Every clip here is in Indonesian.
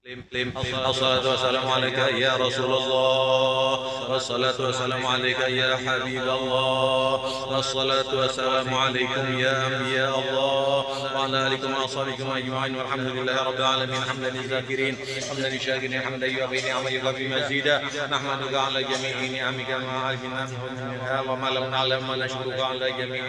الصلاة والسلام عليك يا رسول الله، والصلاة والسلام عليك يا حبيب الله، والصلاة والسلام عليكم يا أنبياء الله، وعلى آلكم وأصحابكم أجمعين، والحمد لله رب العالمين. حمدا للذاكرين، حمدا للشاكرين، حمدا يوافي نعمك في مزيدا. نحمدك على جميع نعمك مع علمنا منها وما لم نعلم، ونشكرك على جميع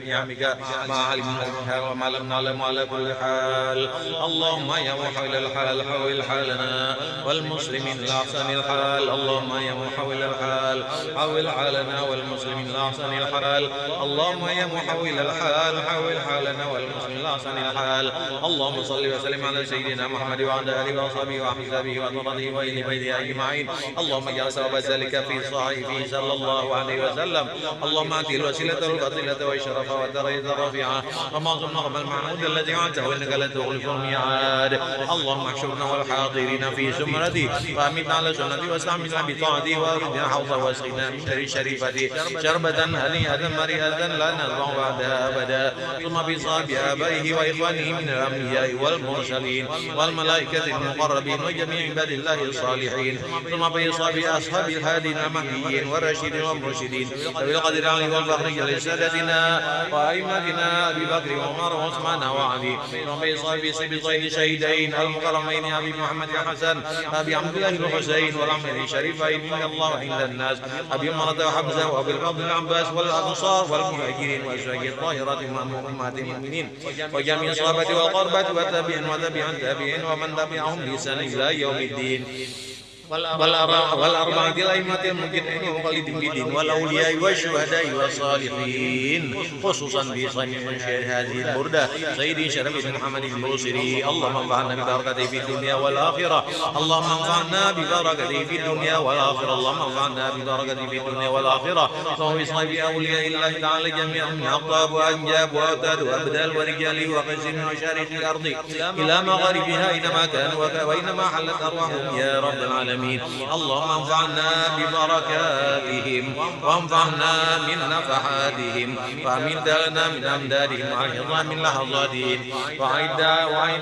نعمك مع علمنا منها وما لم نعلم، على كل حال. اللهم يا محول الحال حول حالنا والمسلمين لأحسن الحال. اللهم يا محول الحال حول حالنا والمسلمين لأحسن الحال. اللهم يا محول الحال حول حالنا والمسلمين لأحسن الحال. اللهم صل وسلم على سيدنا محمد وعلى آله وصحبه وأحبابه وأطراده وإلى بيته أجمعين. اللهم اجعل ثواب ذلك في صحيفه صلى الله عليه وسلم. اللهم آتِ الوسيلة والفضيلة والشرف والدرجة الرفيعة ومعظم المقام المحمود الذي وعدته إنك لا تخلف الميعاد. اللهم احشرنا والحاضرين في زمرتي، وأمتنا على سنتي، واستعملنا بطاعتي، وأردنا حوضا، واسقنا من شر شريفتي شربة هنيئة مريئة لا نضع بعدها أبدا. ثم بصحاب آبائه وإخوانه من الأنبياء والمرسلين والملائكة المقربين وجميع عباد الله الصالحين. ثم بصحاب أصحاب الهادين المهديين والراشدين والمرشدين ذوي القدر عليه والفخر لسادتنا وأئمتنا أبي بكر وعمر وعثمان وعلي. ثم بصحاب سبطين شهيدين المكرمين أبي محمد الحسن أبي عبد الله الحسين والعمر الشريفين من الله عند الناس أبي عمرة وحمزة وأبي الفضل العباس والأنصار والمهاجرين والأزواج الطاهرات أمهات المؤمنين وجميع الصحابة والقربة والتابعين وتابع التابعين ومن تبعهم بإحسان إلى يوم الدين. والأربعة الأئمة المجتهدين ومقلدين بالدين والأولياء والشهداء والصالحين، خصوصا بصنيع شيخ هذه البردة سيدي شرف بن محمد البوصيري. اللهم انفعنا ببركته في الدنيا والآخرة. اللهم انفعنا ببركته في الدنيا والآخرة. اللهم انفعنا ببركته في الدنيا والآخرة. وهو بصحب أولياء الله تعالى جميعا من أقطاب وأنجاب وأوتاد وأبدال ورجال وقسم وشارق الأرض إلى مغاربها أينما كانوا وأينما حلت أرواحهم يا رب العالمين. اللهم انفعنا ببركاتهم وانفعنا من نفحاتهم وامدنا من امدادهم وعظام من لحظاتهم وعد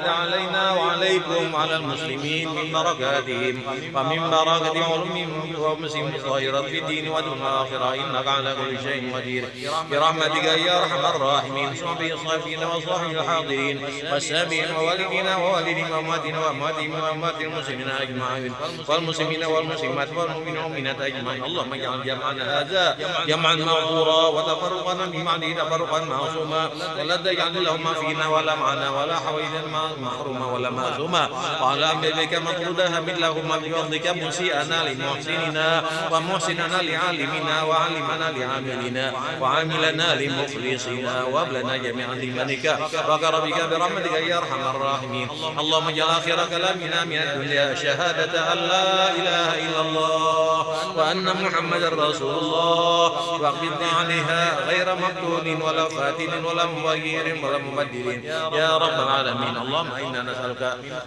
علينا وعليكم على المسلمين من بركاتهم ومن بركة علومهم ومسلم الظاهرة في الدين ودون الآخرة إنك على كل شيء قدير برحمتك يا أرحم الراحمين. صحبه الصافين وصحبه الحاضرين والسامعين ووالدينا ووالدين وأمواتنا وأمواتهم وأموات المسلمين أجمعين والمسلمين والمسلمات والمؤمنين والمؤمنات أجمعين. اللهم اجعل جمعنا هذا جمعا مغفورا وتفرقنا من بعده تفرقا معصوما ولا تجعل اللهم فينا ولا معنا ولا حوينا محروما ولا مأثوما وعلى أمرك مطرودا مثلهما بفضلك مسيئنا لمحسننا ومحسننا لعالمنا وعالمنا لعاملنا وعاملنا لمخلصنا وابلنا جميعا لمنك وكرمك برحمتك يا أرحم الراحمين. اللهم اجعل آخر كلامنا من الدنيا شهادة أن لا إله إلا الله وأن محمد رسول الله واقبضنا عليها غير مفتون ولا فاتن ولا مغير ولا مبدل يا رب العالمين. اللهم إنا نسألك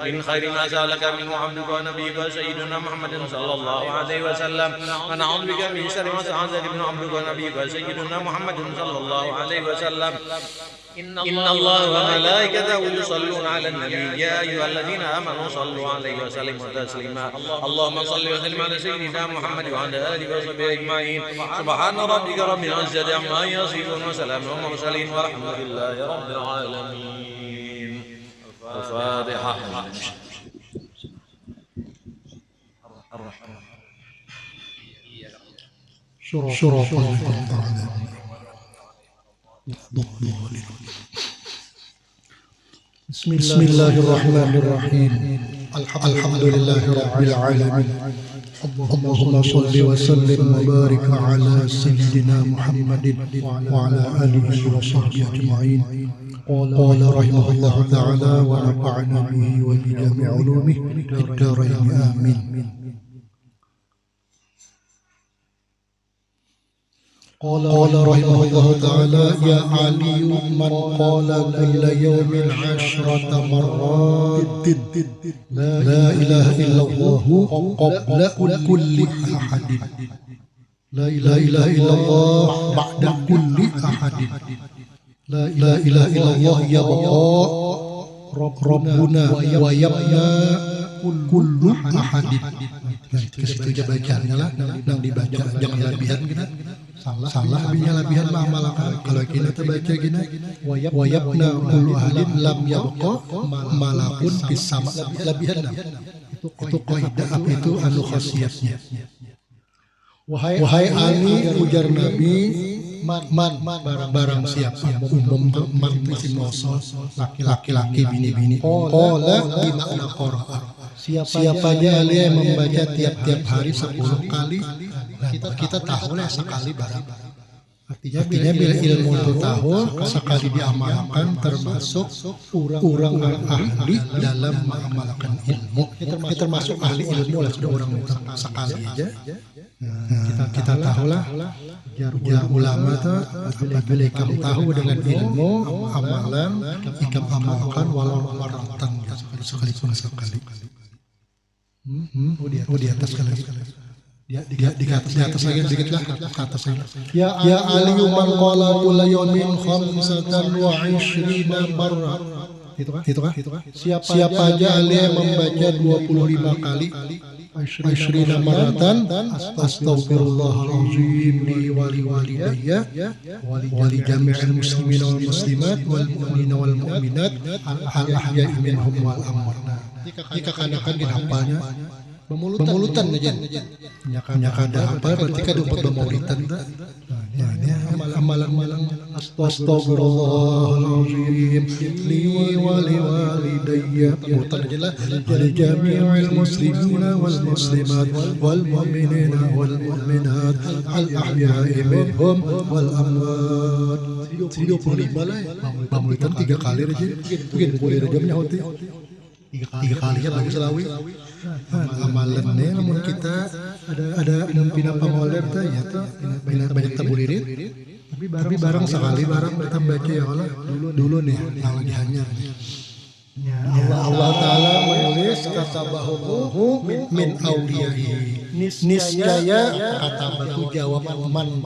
من خير ما سألك منه عبدك ونبيك سيدنا محمد صلى الله عليه وسلم ونعوذ بك من شر ما سألك منه عبدك ونبيك سيدنا محمد صلى الله عليه وسلم. إن الله وملائكته يصلون على النبي يا أيها الذين آمنوا صلوا عليه وسلموا تسليما. اللهم صل وسلم على سيدنا محمد وعلى آله وصحبه أجمعين. سبحان ربك رب العزة عما يصفون وسلام على المرسلين والحمد لله رب العالمين. الفاتحة. شرف بسم الله الرحمن الرحيم. الحمد لله رب العالمين. اللهم صل وسلم وبارك على سيدنا محمد وعلى آله وصحبه أجمعين. قال رحمه الله تعالى ونفعنا به وبجميع علومه في الدارين آمين. قال رحمه الله تعالى يا علي من قال كل يوم 10 مرات لا إله إلا الله قبل كل أحد لا إله إلا الله بعد كل أحد لا إله إلا الله يبقى ربنا ويبنى kullu ahadin. Ke situ aja bacaannya lah, nang dibaca jangan labihan kita. Salah labihan mah amalakan. Kalau kita baca gini, wayabna kullu ahadin lam yabqa malakun bisama labihan. Itu kaidah apa itu anu khasiatnya. Wahai Ali, ujar Nabi, man barang siapa umum man misi moso laki-laki bini-bini. Qala bimakna qara'a. Siapa aja Ali yang membaca tiap-tiap hari 10 kali, kita tahu lah sekali barang. Artinya bila ilmu itu tahu sekali diamalkan termasuk orang ahli dalam mengamalkan ilmu. Termasuk ahli ilmu lah sudah orang sekali aja. Kita tahulah jar ulama itu apabila ikam tahu dengan ilmu amalan ikam amalkan walau maratan sekali. Di atas sekali. Di atas lagi sedikit lah ke atas lagi. Ya Ali man qala kulla yawmin khamsatan wa 20 marrah. Itu kah? Siapa aja Ali yang membaca 25 kali 20 maratan astaghfirullahalazim li wali walidayya wali jami'il muslimin wal muslimat wal mu'minina wal mu'minat al ahya'i minhum wal amwat. Jika kanakan dihafalnya pemulutan aja. Nyakada apa berarti kan dapat pemulutan tak? Nah, ini amalan-amalan astaghfirullahalazim li wali walidayya pemulutan aja lah. Wal jami'il muslimina wal muslimat wal mu'minina wal mu'minat al ahya'i minhum wal amwat. 35 lah. Pemulutan 3 kali aja. Mungkin boleh aja menyahoti. 3 kalinya bagus selawi. Amalannya namun kita ada pina pangolem teh ya tuh banyak tabulirin tapi barang sekali barang kita baca ya Allah dulu nih yang lagi hanyar ya Allah Ta'ala menulis katabahu min awliyahi niscaya kata batu jawaban man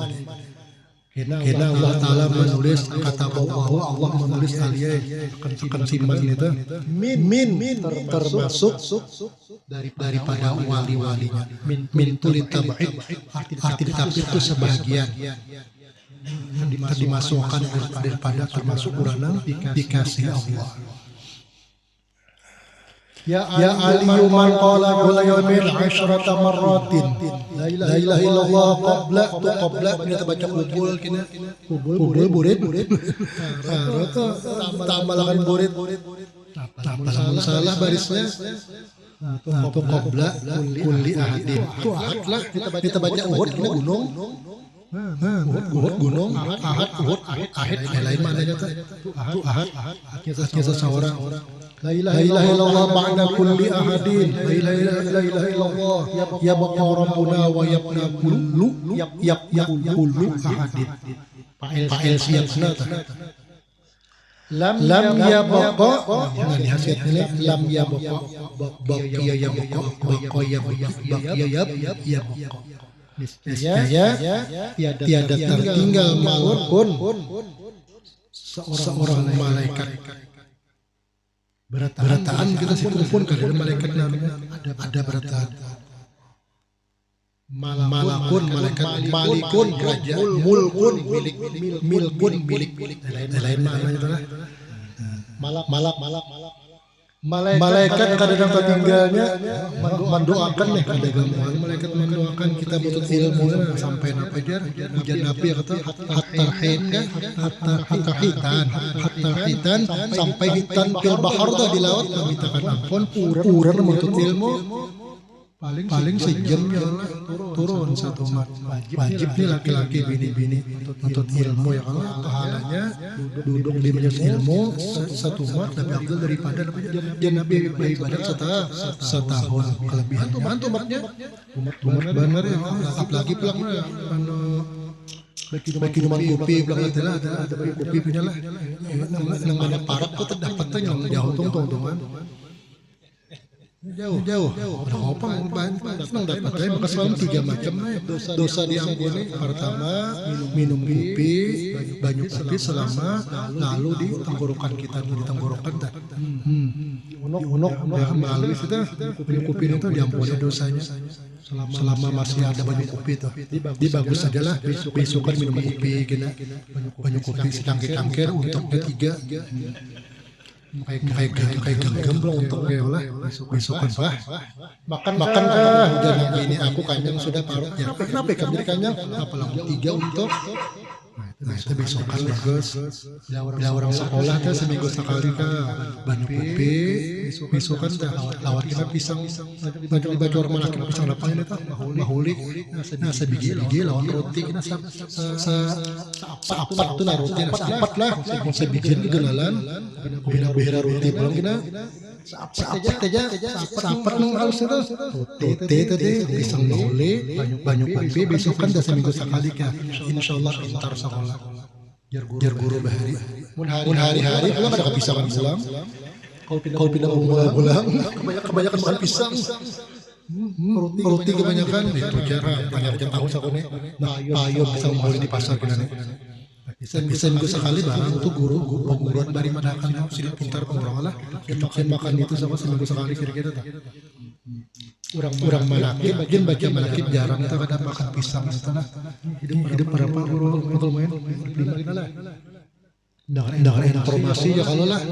Kena Allah Ta'ala menulis kata bahwa Allah menulis aliyah akan simpan itu min termasuk daripada wali-walinya min tulit tabaid arti tafsir itu sebagian dimasukkan daripada termasuk urana dikasih Allah. Ya Ali man qala kulla yawmin 10 marratin la ilaha illallah qabla kita baca kubul burit itu tambahkan burit salah barisnya itu qabla kulli ahadin itu ahad lah kita baca uhud ini gunung gunung ahad lain mananya tuh ahad ahadnya seseorang. La ilaha illallah ba'da kulli ahadin. La ilaha illallah ya baqa rabbuna wa yabna kullu kullu ahadin. Fa'il siapna lam ya baqa nah hasilnya lam ya baqiya ya baqa ya baqiya ya baqa. Niscaya tiada tertinggal maupun seorang malaikat. Berataan kita pun kadang malaikat namanya ada berataan. Malakun malaikat malikun raja mulkun milkun milik lain maknanya itu lah. Malaikat kadang tertinggalnya mendoakan nih kadang malaikat mendoakan kita butuh ilmu sampai apa jar hujan nabi kata hatta hitan sampai hitan fil bahar dah di laut memintakan ampun uran menuntut ilmu paling sejam ya Allah turun satu mat wajib nih laki-laki bini-bini untuk ilmu ya Allah pahalanya duduk di majelis ilmu satu mat lebih afdal daripada dia Nabi beribadat setahun kelebihan mantu matnya umat benar ya apalagi pulang bagi minuman kopi bilang ada kopi punya lah namanya parak kok terdapatnya yang jauh tong-tongan Jauh. Orang opang datang dapat maka selalu 3 macam dosa diampuni. Pertama, minum kopi, banyu kopi selama lalu di tenggorokan kita, di tenggorokan dah. Unuk melalui itu minum kopi itu diampuni dosanya. Selama masih ada banyu kopi itu, di bagus sajalah besokan minum kopi gina, banyu kopi secangkir untuk ketiga. Kayak gemblong untuk lah besokan makan jangan gini aku kanyang sudah parut ya kenapa kamu jadi kanyang apalagi 3 untuk nah itu besokan bagus bila orang sekolah tuh seminggu sekali banyu kopi besokan dah lawat kita pisang baca orang malaki pisang lapangnya itu mahuli nah sebiji lawan roti kita seapat tuh nah roti seapat lah sebiji genalan bina roti belum kita seapat aja seapat nung halus itu roti tadi pisang mahuli banyu kopi besokan dah seminggu sekali insyaallah pintar sekolah jar guru bahari mun hari-hari pulang ada kepisangan pulang kalau pindah pulang kebanyakan makan pisang roti kebanyakan itu jarang banyak aja tahu sakone nah ayo pisang boleh di pasar kena bisa minggu sekali bang itu guru bari madakan sudah pintar orang lah makan itu sama seminggu sekali kira-kira tak orang malaki bagian baca malaki jarang kita kadang makan pisang setelah hidup berapa guru betul main lima lah dengar informasi ya kalau lah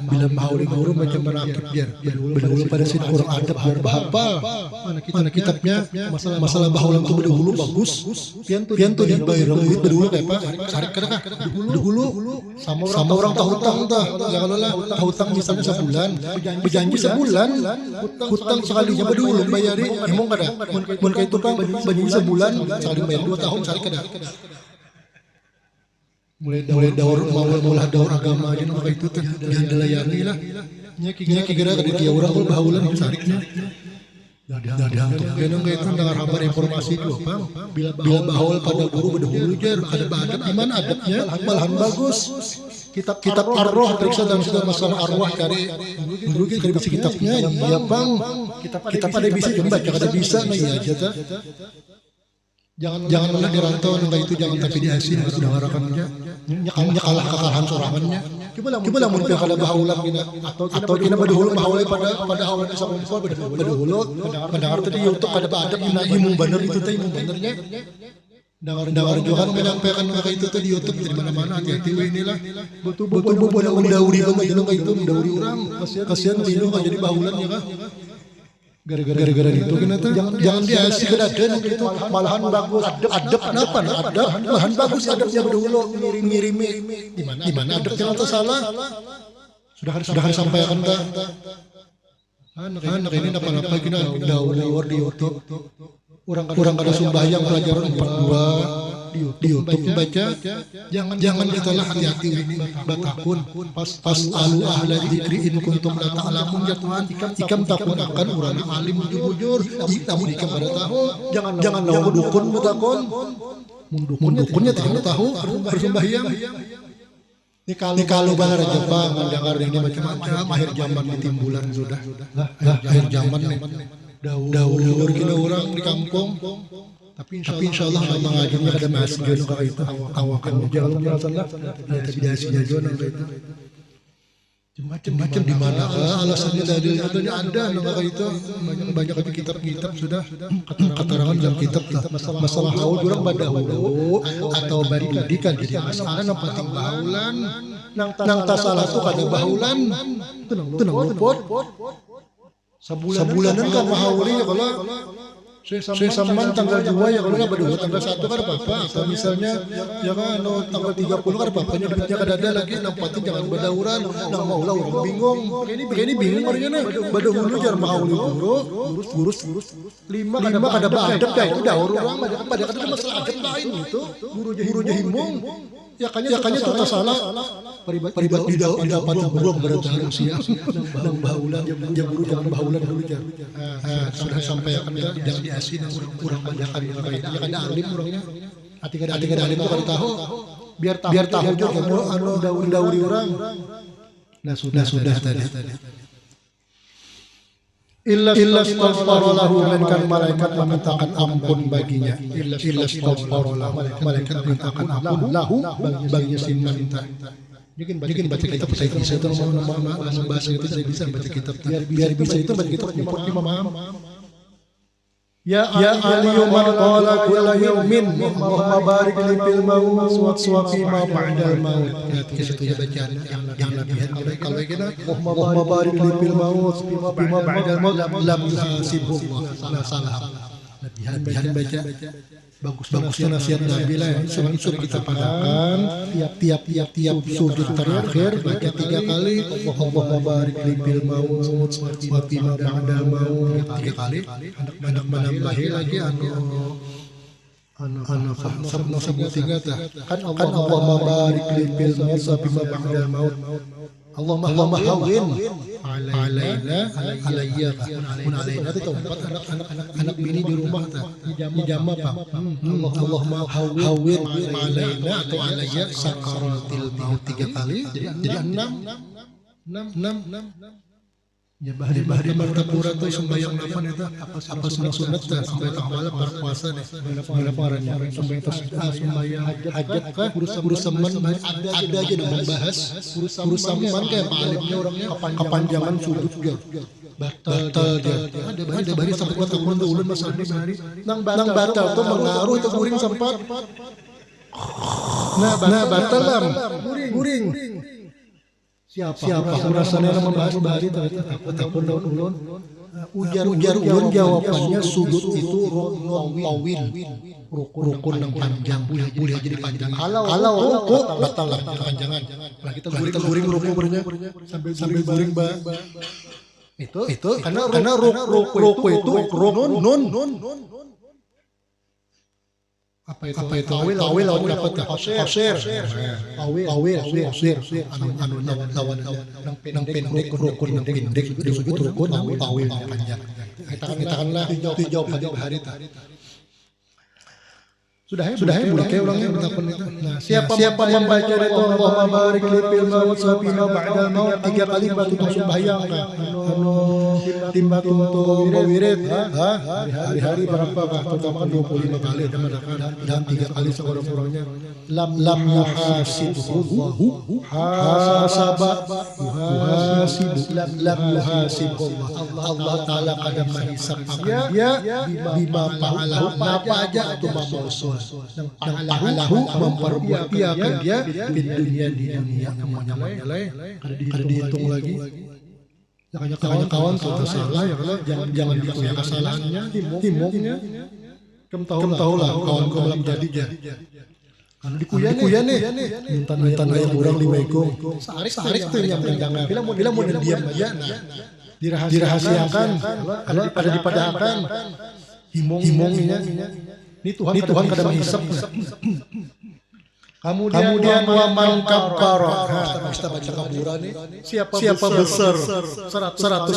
bila mau di guru baca malaki biar berdahulu pada sini kurang adab biar bahapa mana kitabnya masalah bahulan tuh berdahulu bagus pian tuh dibayar duit berdahulu kayak apa cari kadang dahulu sama orang tahu hutang dah ya kalau lah tahu hutang misalnya sebulan berjanji sebulan hutang sekalinya berdahulu bayari emang kada mun kayak itu kan berjanji sebulan sekali bayar 2 tahun cari kada mulai daur agama aja nama itu teh yang dilayani lah nya kira dia orang kalau bahulan sariknya jadi hantu genong itu dengar kabar informasi itu bang bila bahul pada guru berdahulu jar ada adab gimana adabnya malahan bagus kitab arwah periksa dalam segala masalah arwah cari dulu kan bisa kitabnya iya bang kitab ada bisa baca ada bisa nah iya aja ta jangan malah dirantau enggak itu jangan tapi diasin sudah ngarakannya kalah kekalahan sorangannya coba lah mun kada bahaulan kita atau kita berdahulu bahaulan pada hawan bisa kumpul berdahulu mendengar tadi YouTube ada adab imum bener itu teh imum benernya dengar juga menyampaikan kayak itu tadi YouTube di mana-mana hati-hati inilah betul mendauri banget itu mendauri orang kasihan itu jadi bahaulan ya kan gara-gara itu kita jangan diasih kedaden gitu malahan bagus adab kenapa adab malahan bagus adabnya berdahulu ngirimi di mana adabnya atau salah sudah disampaikan tak anak ini apa kita daur di YouTube orang kada sembahyang pelajaran 42 di YouTube baca jangan kita lah hati-hati ini batakun pas alu ahla dzikri in kuntum la ta'lamun ya Tuhan ikam takun akan urang alim bujur namun ikam pada tahu jangan lawan dukun batakun mun dukunnya tidak tahu bersembahyang ini kalau bahar Jepang mendengar ini macam-macam akhir zaman di timbulan sudah akhir zaman nih daur kita orang di kampung tapi insya Allah nama ngajarnya kada masih jono kayak itu awakannya jangan merasa lah tapi dasinya jono kayak itu macam di mana alasannya dalilnya ada kayak itu banyak aja kitab sudah keterangan dalam kitab masalah haul orang pada hulu atau bari kan jadi masalah yang penting bahulan nang tasalah tuh kada bahulan tenang luput sebulanan kan mahauli ya kalau saya saman tanggal 2 ya kalau nggak berdua tanggal 1 kan apa-apa atau misalnya ya kan tanggal 30 kan apa-apanya duitnya kan ada lagi nampatin jangan badauran nang mau lah orang bingung begini bingung orangnya badahulu jar mahauli gurus 5 kada adab dah itu daur orang pada kata masalah adab lain itu guru jahimbung ya kayaknya itu salah pribadi dapat burung berdarah siang nang bahulan jam guru jangan bahulan dulu jar sudah sampaikan jangan diasin kurang banyakan ya kan alim orangnya hati kada alim itu kada tahu biar tahu juga anu dauri orang nah sudah tadi illa astaghfara lahu, melainkan malaikat memintakan ampun baginya. Illa astaghfara lahu, malaikat memintakan ampun lahu baginya si minta. Mungkin baca kitab saya bisa itu mau bahasa itu saya bisa baca kitab biar bisa itu baca kitab nyebut di mamam. Ya aliyuman qala kulla yawmin Allahumma barik li fil maut wa fi ma ba'dal maut. Ke situ ya bacaan yang latihan kalau kita Allahumma barik li fil maut wa fi ma ba'dal maut lam yuhasibullah. Salah. Latihan baca. Bagusnya nasihat Nabi lah. Sudah kita padakan tiap sujud terakhir baca 3 kali Allahumma barik li fil maut wa fi ma ba'dal maut 3 kali. Anak menambahi lagi sabna sebutinga tah kan Allahumma barik li fil maut wa fi ma ba'dal maut. Allahumma hawwin alaina alayya mun alaina itu tempat anak bini di rumah tah di jama Pak. Allahumma hawwin alaina atau alayya sakaratil maut 3 kali jadi 6 ya bahari martapura tuh sembahyang napan itu apa sunat tah sembahyang awal para puasa nih sembahyang paranya sembahyang hajat kah urus semen ada aja udah membahas urus semen kayak palimnya orangnya kepanjangan sudut juga batal dia ada bahari sampai kuat tahun tuh ulun masa bahari nang batal tuh mengaruh itu guring sempat nah batal lam guring siapa rasanya membahas bahari takut daun ulun ujar ulun jawabannya sudut itu rukun yang panjang boleh jadi panjang kalau rukun batal lah panjangan lah kita guring rukunnya sambil guring itu karena ruku itu nun apa itu awil lawan apa tah qasir awil anu lawan nang pendek rukun nang pendek disebut rukun awil panjang katakanlah jawab pada hari tah sudah boleh kayak orangnya bertakon itu. Nah, siapa membaca itu Allahumma barik li fil maut wa fi ma ba'dal maut 3 kali batu sembahyang timba tuntu wirid hari-hari berapa Pak? Terutama 25 kali dan 3 kali sekurang-kurangnya lam yuhasibullahu hasaba lam yuhasibullah. Allah taala kada menghisab dia bima fa'alahu apa aja atau mamusul yang fa'alahu memperbuat dia akan dia di dunia namanya kada dihitung lagi. Jangan kawan sudah salah ya kalau jangan dihitung ya kesalahannya timungnya tahu lah kawan kau belum jadi karena dikuyan nih minta ayam kurang 5 ekor sarik tuh yang jangan bila mau diam aja dirahasiakan kalau ada dipadahkan himongnya ini Tuhan kadang menghisap kemudian wa man kabbara kita baca kaburan nih siapa besar 100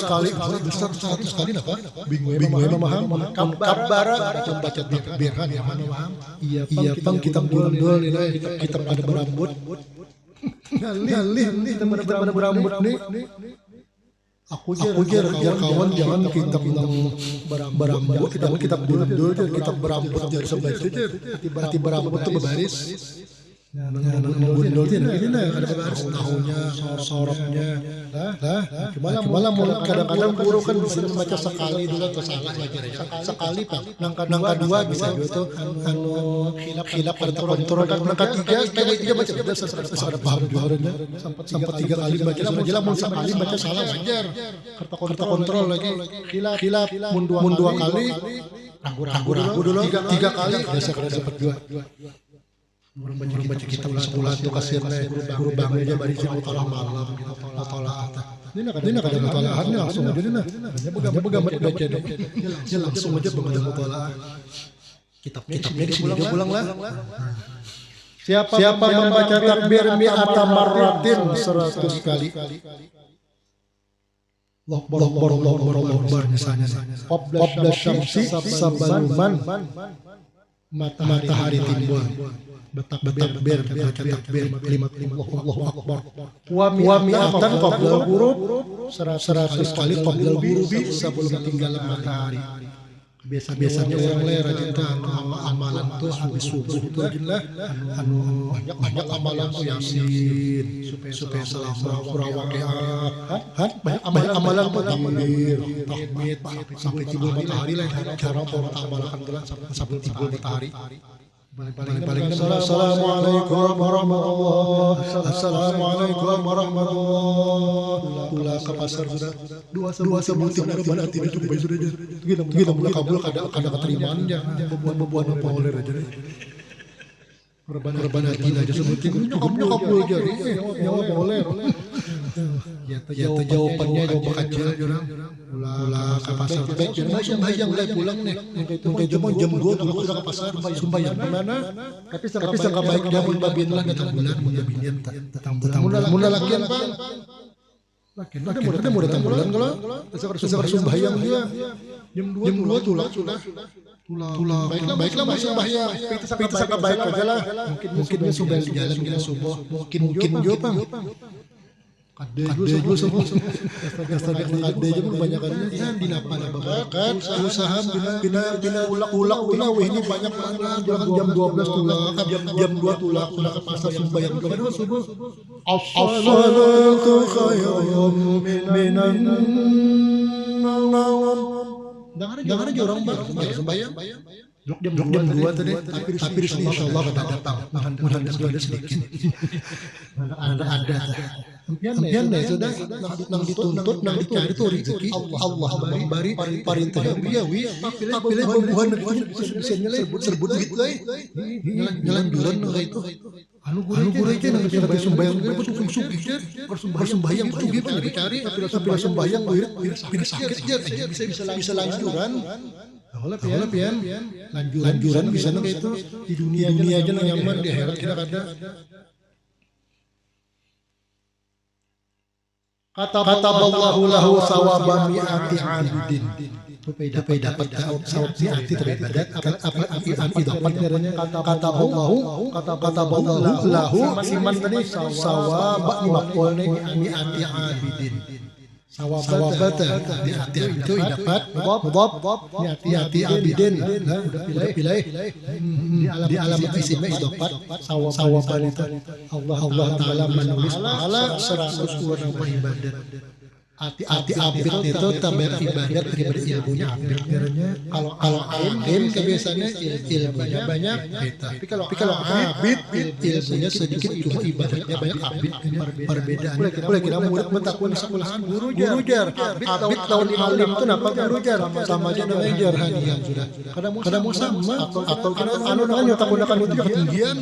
kali besar 100 kali apa bingung memaham kabbara baca takbiran ya mana paham iya pang kita dul ini kita pada berambut ngalih kita pada berambut nih aku jar kawan jangan kita berambut kita dul kita berambut jar sebelah itu berambut tuh berbaris menggundul ini ada baris tahunya sorotnya malah mau kadang-kadang guru kan bisa membaca sekali dulu atau salah lagi sekali Pak nangka 2 bisa gitu khilaf pada terkontrol nangka 3 baca sudah paham juaranya sampai 3 kali baca sudah mau sekali baca salah wajar kerta kontrol lagi khilaf mun 2 kali ragu dulu 3 kali biasa kada dapat 2 Orang baca kitab sekolah tuh kasirnya guru bangun aja bari sih mutolaah malam mutolaah ini kada mutolaahan langsung aja nah begamat baca deh langsung aja begamat mutolaah kitabnya di sini aja pulang lah siapa membaca takbir mi'ata marratin 100 kali Allah Akbar misalnya qabla syamsi sabaluman matahari timbul bertakbir, baca takbir, kalimat Allahu Akbar. Wa mi'atan qabla ghurub, 100 kali qabla ghurubi sebelum ketinggalan matahari. Biasanya orang lain rajin amalan tuh habis subuh tuh adalah banyak amalan tuh yasin supaya selamat surah waqiah, banyak amalan tuh takbir, tahmid sampai timbul matahari lah. Cara orang amalkan bulan sampai timbul matahari. Paling assalamualaikum warahmatullahi wabarakatuh. Assalamualaikum warahmatullahi. Ulah ke pasar sudah dua sebutin reban hati itu baik sudah kita mulai kabul kada keterimaannya bebuan apa oleh aja reban hati aja sebutin cukup kabul jadi nyawa boleh ya jawabannya jawab kecil orang ulah ke pasar baik jangan sembahyang mulai pulang nih mungkin jam 2 dulu udah ke pasar sembahyang kemana tapi sangka baik dia mun babin lah datang bulan mun babin datang mun lakian Bang lakian ada mau datang bulan kalau sekarang sembahyang dia jam 2 tulah baiklah mau sembahyang itu sangka baik aja lah mungkin dia sudah di jalan kita subuh mungkin juga Bang Kade dulu semua. Kade aja kebanyakannya di napa babakan usaha bina ulak ini banyak mana jam 12 tulak jam 2 tulak ke pasar sembahyang kedua subuh. As-salatu khairun minan nawm. Dengar aja orang sembahyang. Jam 2 tadi, tapi di sini insyaallah ada datang. Mudah-mudahan sedikit. Ada. Ampian deh sudah nang dituntut nang dicari itu rezeki Allah memberi perintah dia pilih buah bisa serbut gitu nyelanjuran itu anu guru itu nang bisa sembahyang gue sugih sembahyang sugih banyak dicari tapi sembahyang gue sakit aja bisa lanjuran Kalau pian lanjuran bisa nang itu di dunia aja nang nyaman di akhirat kita kada. Kataballahu lahu sawaban mi'ati abidin. Supaya dapat sawab mi'ati teribadat apa idapat caranya kataballahu lahu siman tadi sawab maqul mi'ati abidin. Sawabat mi'ati itu dapat mudhaf mi'ati abidin udah pilih di alamat isimnya idapat sawaban itu Allah taala menulis pahala 100 orang beribadat. Arti abid itu tambah ibadat daripada ilmunya abid. Kalau alim kebiasaannya ilmunya banyak, tapi kalau abid ilmunya sedikit cuma ibadatnya banyak abid. Perbedaan. Boleh kita murid mentakun sekolahan guru jar. Abid tahun alim itu apa guru jar? Sama aja dengan jar hadiah sudah. Kadang mau sama atau kita anu dengan takun itu ketinggian.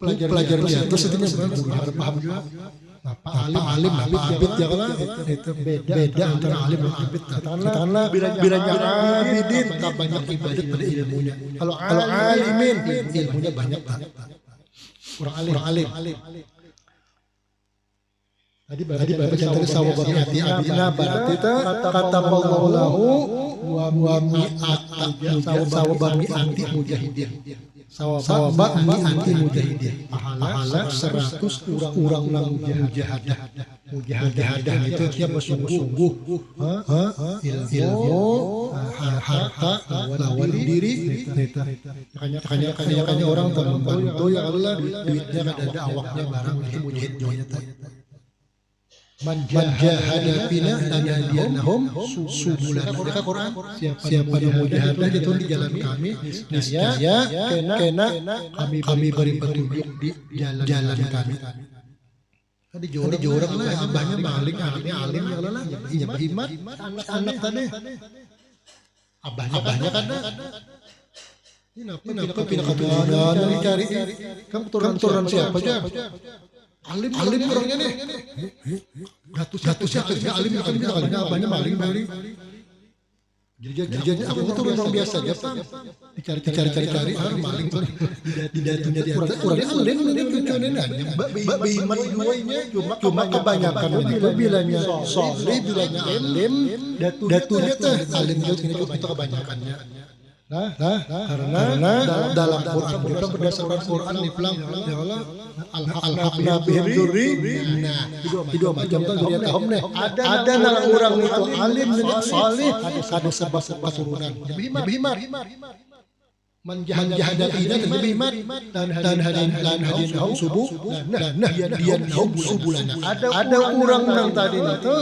Pelajar jatuh setidaknya paham juga. Apa alim abid janganlah itu beda antara alim dan abid. Katakanlah bilanya abidin banyak ibadat pada ilmunya. Kalau alimin ilmunya banyak tak. Kurang alim. Tadi bapak contohnya sawab hati abidina berarti kata Allahu wa mi'at sawab mi'ati mujahidin. Sawabak mi'ati mujahidin. Pahala 100 orang mujahadah itu dia bersungguh-sungguh ilmu harta lawan diri. Makanya orang membantu ya Allah duitnya ada awaknya barang itu mujahidnya tadi. Man jahada fina lanadiyannahum subulan. Maka Quran siapa yang mujahadah itu di jalan kami niscaya kena kami beri petunjuk di jalan kami. Tadi jorang lah abahnya maling anaknya alim ya Allah iya beriman anak tadi abahnya kada ini apa pindah keturunan dicari kamu keturunan siapa aja alim orangnya nih gatusnya kerja alim kan kita kalinya abahnya maling jadi aku turun orang biasa aja Pak dicari maling di datunya dia orangnya alim ini cucunya beriman duanya cuma kebanyakan bilanya soleh bilanya alim datunya tuh alim itu kebanyakannya Karena dalam Quran kita berdasarkan Quran dibilang ya Allah al-haqna bihim dzurri. Nah, itu macam tu dia kaum nih. Ada nang orang itu alim dengan saleh ada sebab keturunan. Bihimar. Menjahadatinya bihimar dan hadin subuh. Nah, dia subulana. Ada orang nang tadi itu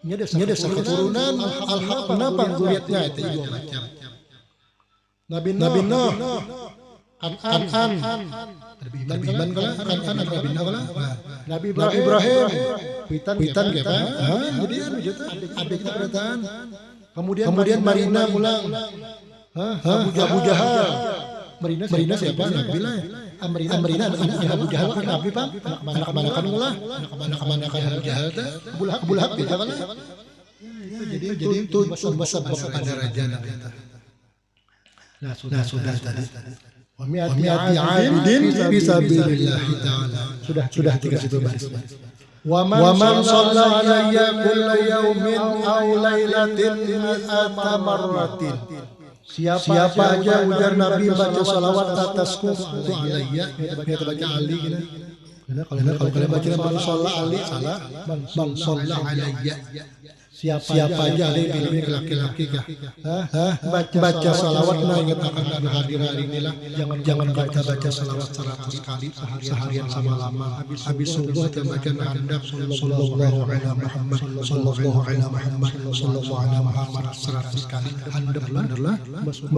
nyada keturunan al-haqna pangguliatnya itu juga macam. Nabi Nuh, Kan'an, Nabi Iman kala, Kan'an Nabi Nuh kala, Nabi Ibrahim, Pitan ke apa? Jadi adik keberadaan. Kemudian Marina mulang, Abu Jahal, Marina siapa? Nabi lah. Marina anaknya Abu Jahal, Nabi pak, anak-anakan lah, anak-anakan Abu Jahal tu, Abu Lahab kita kala. Jadi itu bahasa pada raja Nabi. Nah sudah tadi. Wa mi'ati 'abdin fi sabilillah ta'ala. Sudah 3 situ baris. Wa man shalla alayya kulla yawmin aw lailatin mi'ata marratin. Siapa aja ujar Nabi baca salawat atasku itu alayya, kita baca ali gitu. Karena kalau kalian baca man shalla ali salah, man shalla alayya. Siapa aja ada pilih laki-laki kah? Baca salawat nah ingat akan hadir hari inilah. Jangan baca salawat 100 kali seharian sama lama. Habis subuh kita baca handap sallallahu alaihi Muhammad sallallahu alaihi Muhammad sallallahu alaihi Muhammad 100 kali. Handap lah.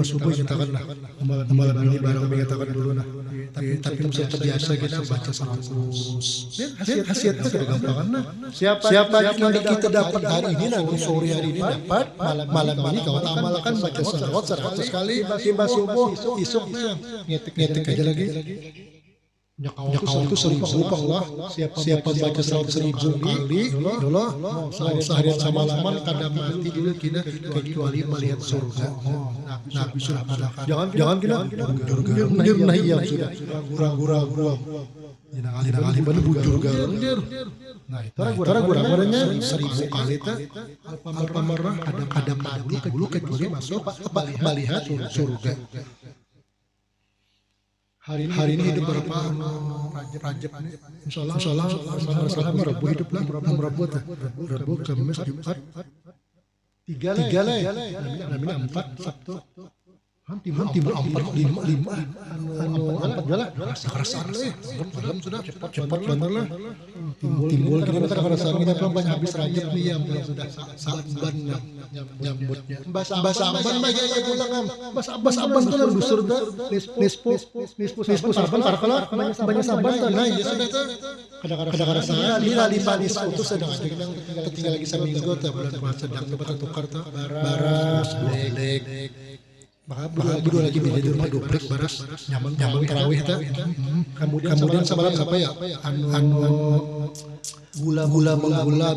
Subuh kita kan lah. Malam ini barang mengatakan dulu nah. Tapi mesti terbiasa kita baca 100. Khasiatnya kegampang nah. Siapa yang kita dapat hari ini nanti sore hari ini dapat malam ini kau amalkan baca salawat 100 kali tiba subuh isuknya ngetik aja lagi nyakau itu 1000 Allah siapa baca salawat 1000 kali dulu seharian sama lama kada mati dulu kita kecuali melihat surga. Nabi sudah katakan jangan kita bujur yang sudah gurang kali baru bujur galur. Nah itu gurang-gurangnya 1000 kali itu Al-Pamarah ada mati dulu kecuali masuk melihat surga. Hari ini hidup berapa Rajab ini? Insyaallah Rabu hidup lah, Rabu Kamis Jumat 3 lah. Namanya 4 Sabtu. Timbul 4 5 jalan kerasaan malam sudah cepat benar lah timbul kita kerasaan kita pelan banyak habis Rajab nih yang sudah saban nyambutnya bahasa Amban bagainya pulang bahasa Amban tuh lalu surga nispu saban para kelar banyak saban tuh nah ya sudah tuh kadang-kadang kerasaan ini lali panis itu sedang ada yang ketinggal lagi seminggu tuh bulan puasa sedang bertukar tuh baras lek berdua lagi beda di rumah duplek baras nyaman tarawih ta. Kemudian semalam apa ya? Gula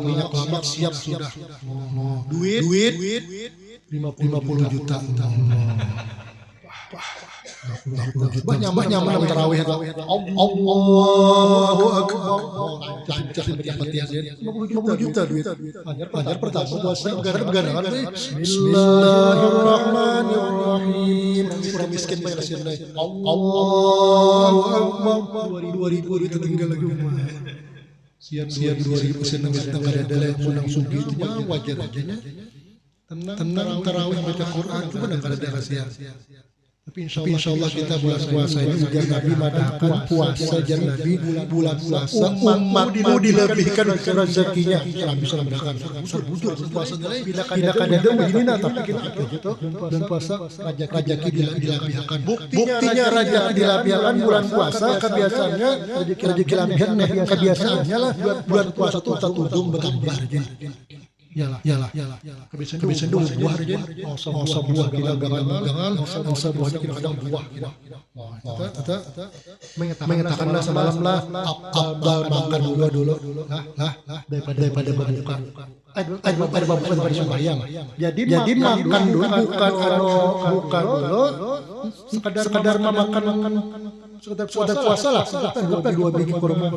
minyak kelapa siap sudah. Duit 50 juta. Nyaman tarawih ta. Allahu akbar. Lancar seperti 50 juta duit. Lancar pertama puasa begarangan Bismillahirrahmanirrahim. Orang miskin bayar sirna. Allahu akbar. 2000 duit tinggal lagi rumah. Sian 2000 senang ada leh menang sugi itu wajar aja. Tenang tarawih baca Quran itu benar ada rahasia. Tapi insyaallah kita bulan puasa ini ujar Nabi madahkan puasa jar Nabi bulan puasa umatmu dilebihkan rezekinya. Nabi sallallahu alaihi wasallam bujur puasa nilai bila kada ada begini nah tapi kita gitu dan puasa rezeki dilebihkan. Buktinya rezeki dilebihkan bulan puasa kebiasaannya rezeki lebihan kebiasaannya lah bulan puasa itu tertudung bertambah. Yalah. Kebiasaan dulu buah aja. Masa buah kita gangan, masa buahnya kita kadang buah. Kita mengatakanlah semalam lah abdal makan dulu. Daripada berbuka. Daripada berbuka daripada sembahyang. Jadi makan dulu bukan dulu. Sekadar makan sekedar puasa lah. Bukan 2 biji kurma.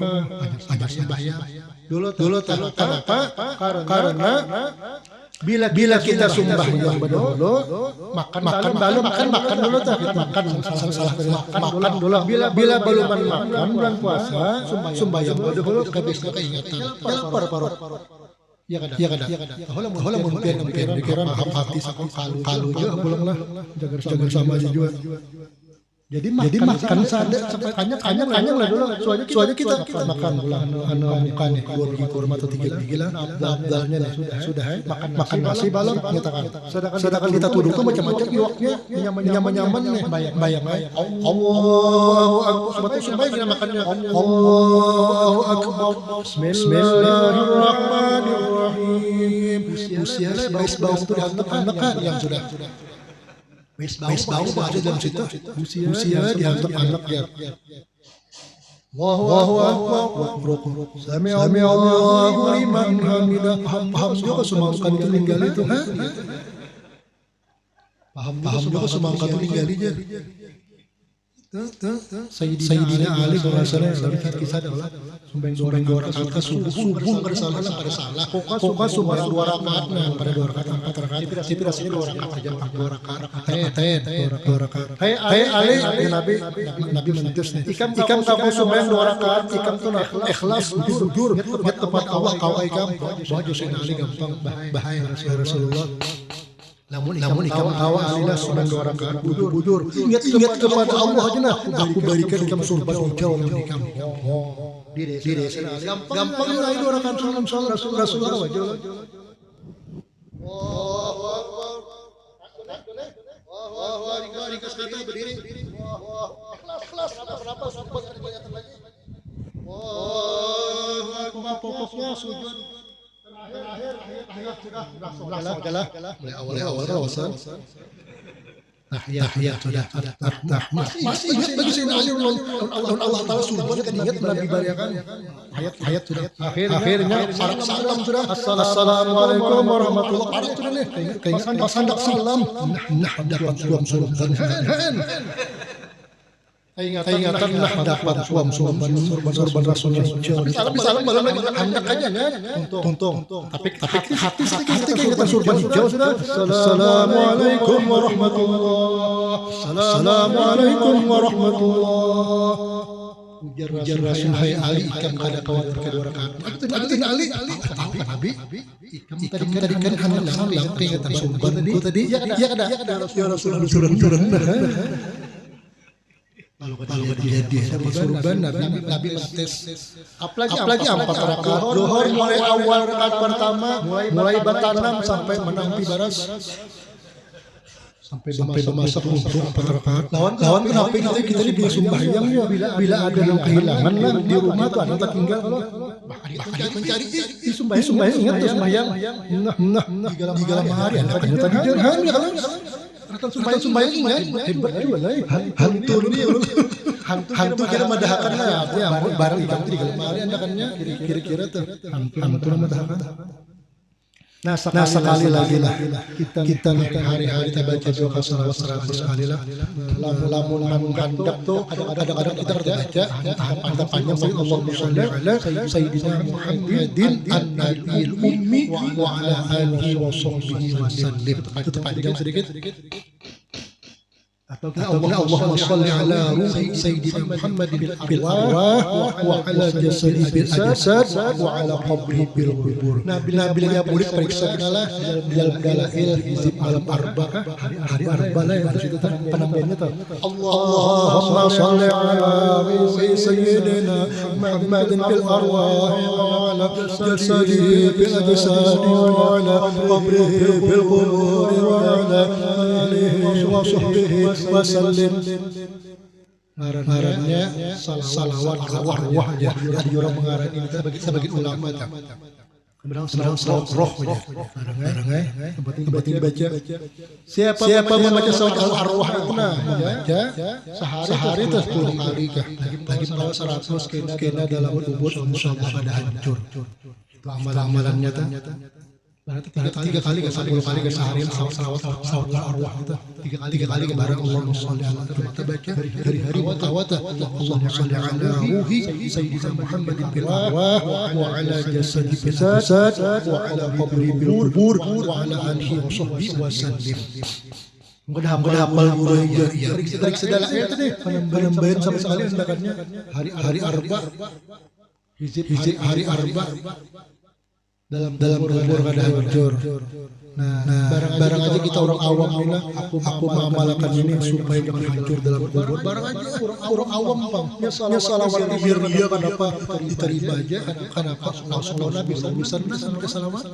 Hanya sembahyang. Dulu kenapa? Karena Bila kita sembahyang dulu, makan dulu tuh, makan dulu. Bila belum makan bulan puasa, sembahyang dulu kabisna keingatan. Parut. Ya kada. Kalau mun pian pikiran hati sakit kalu juga pulang lah. Jaga sama aja juga. Jadi makan kanyang lah dulu. Soalnya kita makan bulan bukan 2 biji kurma atau 3 biji lah. Abdalnya nih sudah makan nasi balon nyatakan. Sedangkan kita tuduh tuh macam-macam iwaknya nyaman nih bayang. Allahu akbar. Sampai kita makannya Allahu akbar. Bismillahirrahmanirrahim. Usia bau tuh anak-anak yang sudah bau ada dalam situ. Usia dianggap anak ya. Allahu akbar. Sami Allahu liman hamidah. Paham juga semangka itu tinggal itu, ha? Paham juga semangka itu tinggal aja. Sayyidina Ali bahasanya dari kisah adalah sumbang 2 rakaat subuh kada salah. Pokoknya sumbang 2 rakaat pada 2 rakaat 4 rakaat. Tapi rasanya 2 rakaat aja 2 rakaat. 2 rakaat. Hai Ali Nabi menentus nih. Ikam kamu sumbang 2 rakaat, ikam tuh ikhlas jujur kepada Allah kau ikam. Baju Sayyidina Ali gampang bahaya Rasulullah. Namun ikam tawa alilah sumbang 2 rakaat bujur. Ingat kepada Allah aja nah. Aku berikan ikam surga hijau untuk ikam. Di desa gampang lah 2 rakaat salam Rasulullah aja. Allahu akbar. Allahu akbar. Ringkas kata berdiri. Ikhlas. Kenapa sahabat kelihatan lagi? Allahu akbar. Pokoknya sujud terakhir mulai awal rasul. Tahiyat sudah. Masih ingat bagi Sayyidina Ali Allah Taala sudah ingat Nabi bariakan. Ayat sudah. Akhirnya salam sudah. Assalamualaikum warahmatullahi wabarakatuh. Kayak pasandak salam. Nah dapat suam dan ingatan dapat suam sorban Rasulullah. Salam malam lagi hendak aja ya. Tuntung. Tapi hati sedikit ingatan sorban hijau sudah. Assalamualaikum warahmatullahi. Ujar Rasul hai Ali ikam kada khawatir kedua rakaat. Itu Ali Nabi. Ikam tadi kan halang ingatan sorban tadi. Ya kada. Ya Rasulullah curang. Kalau jadi surban Nabi tes apalagi 4 rakaat zuhur mulai awal rakaat pertama mulai batanam sampai menang baras sampai memasak untuk 4 rakaat. Lawan kenapa kita di sembahyangnya bila ada yang kehilangan lah di rumah tuh ada tinggal bahkan mencari di sembahyang ingat tuh sembahyang di dalam hari ada kan tadi dirham ya kan sembahyang ingat hebat juga lah hantu kira madahakan lah ya barang ikan di dalam hari andakannya kira-kira tuh hantu madahakan. Nah sekali lagi lah kita hari-hari kita baca doa salawat 100 kali lah. Lamun handap tuh kadang-kadang kita baca ada panjang sekali Allahumma sholli ala sayyidina Muhammadin an-nabiyil ummi wa ala alihi wa sahbihi wa sallim. Itu panjang sedikit. Atau Allahumma sholli ala sayyidina Muhammadin bil arwah wa ala jasadi bil ajsad wa ala qabrihi bil qubur. Bila dia boleh periksa lah dalam dalail hizib malam arba hari arba lah yang situ penambahannya tuh Allahumma sholli ala sayyidina Muhammadin bil arwah wa ala jasadi bil ajsad wa ala qabrihi bil qubur wa ala alihi wa sahbihi wasallim. Ngarannya salawat arwah aja. Ada orang mengaran ini sebagai ulama tak. Sedang salawat roh aja. Tempat ini baca. Siapa membaca salawat arwah itu membaca sehari itu 10 kali kah. Lagi kalau 100 kena dalam kubur insyaallah pada hancur. Itu amalan-amalannya tak. Berarti tiga kali ke 10 kali ke sehari salawat arwah kita. Tiga kali ke barang Allahumma sholli ala kita baca hari-hari tawata Allahumma sholli ala ruhi sayyidina Muhammadin bil arwah wa ala jasadi bil jasad wa ala qabri bil qubur wa ala alihi wa sahbihi wa sallim. Mudah hafal guru ya. Dari segala ayat tadi penambahan sama sekali hendaknya hari arba hizib hari arba dalam kubur kada hancur. Nah, barang aja kita orang awam ini aku mengamalkan ini supaya jangan hancur dalam kubur. Barang aja orang awam bang. Ya salawat biar dia kenapa diterima aja. Kenapa langsung bisa sampai salawat.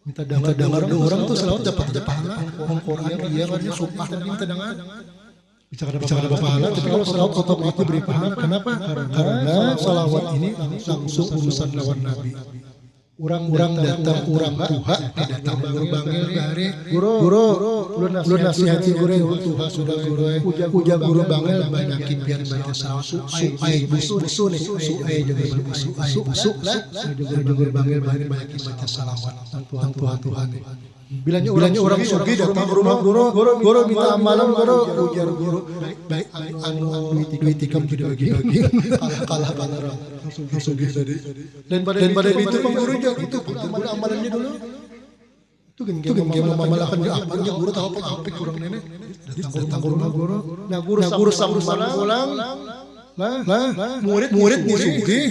Minta dengar orang tuh salawat dapat pahala. Al-Quran dia kan sumpah tadi minta dengar. Bicara dapat pahala, tapi kalau salawat otomatis beri pahala. Kenapa? Karena salawat ini langsung urusan lawan Nabi. Orang datang orang Tuhan datang guru bangil dari guru lu nasihati guru Tuhan sudah guru puja guru bangil banyakin biar baca salawat supaya busu nih supaya busu lah juga guru bangil banyakin baca salawat Tuhan bilanya orang sugi datang ke rumah guru minta amalan guru ujar guru baik anu duit tikam tidak bagi kalah orang sugi tadi dan pada itu pun guru juga itu amalannya dulu itu kan memamalakan dia apanya guru tahu apa kurang nenek datang ke rumah guru nah guru sama pulang nah murid sugi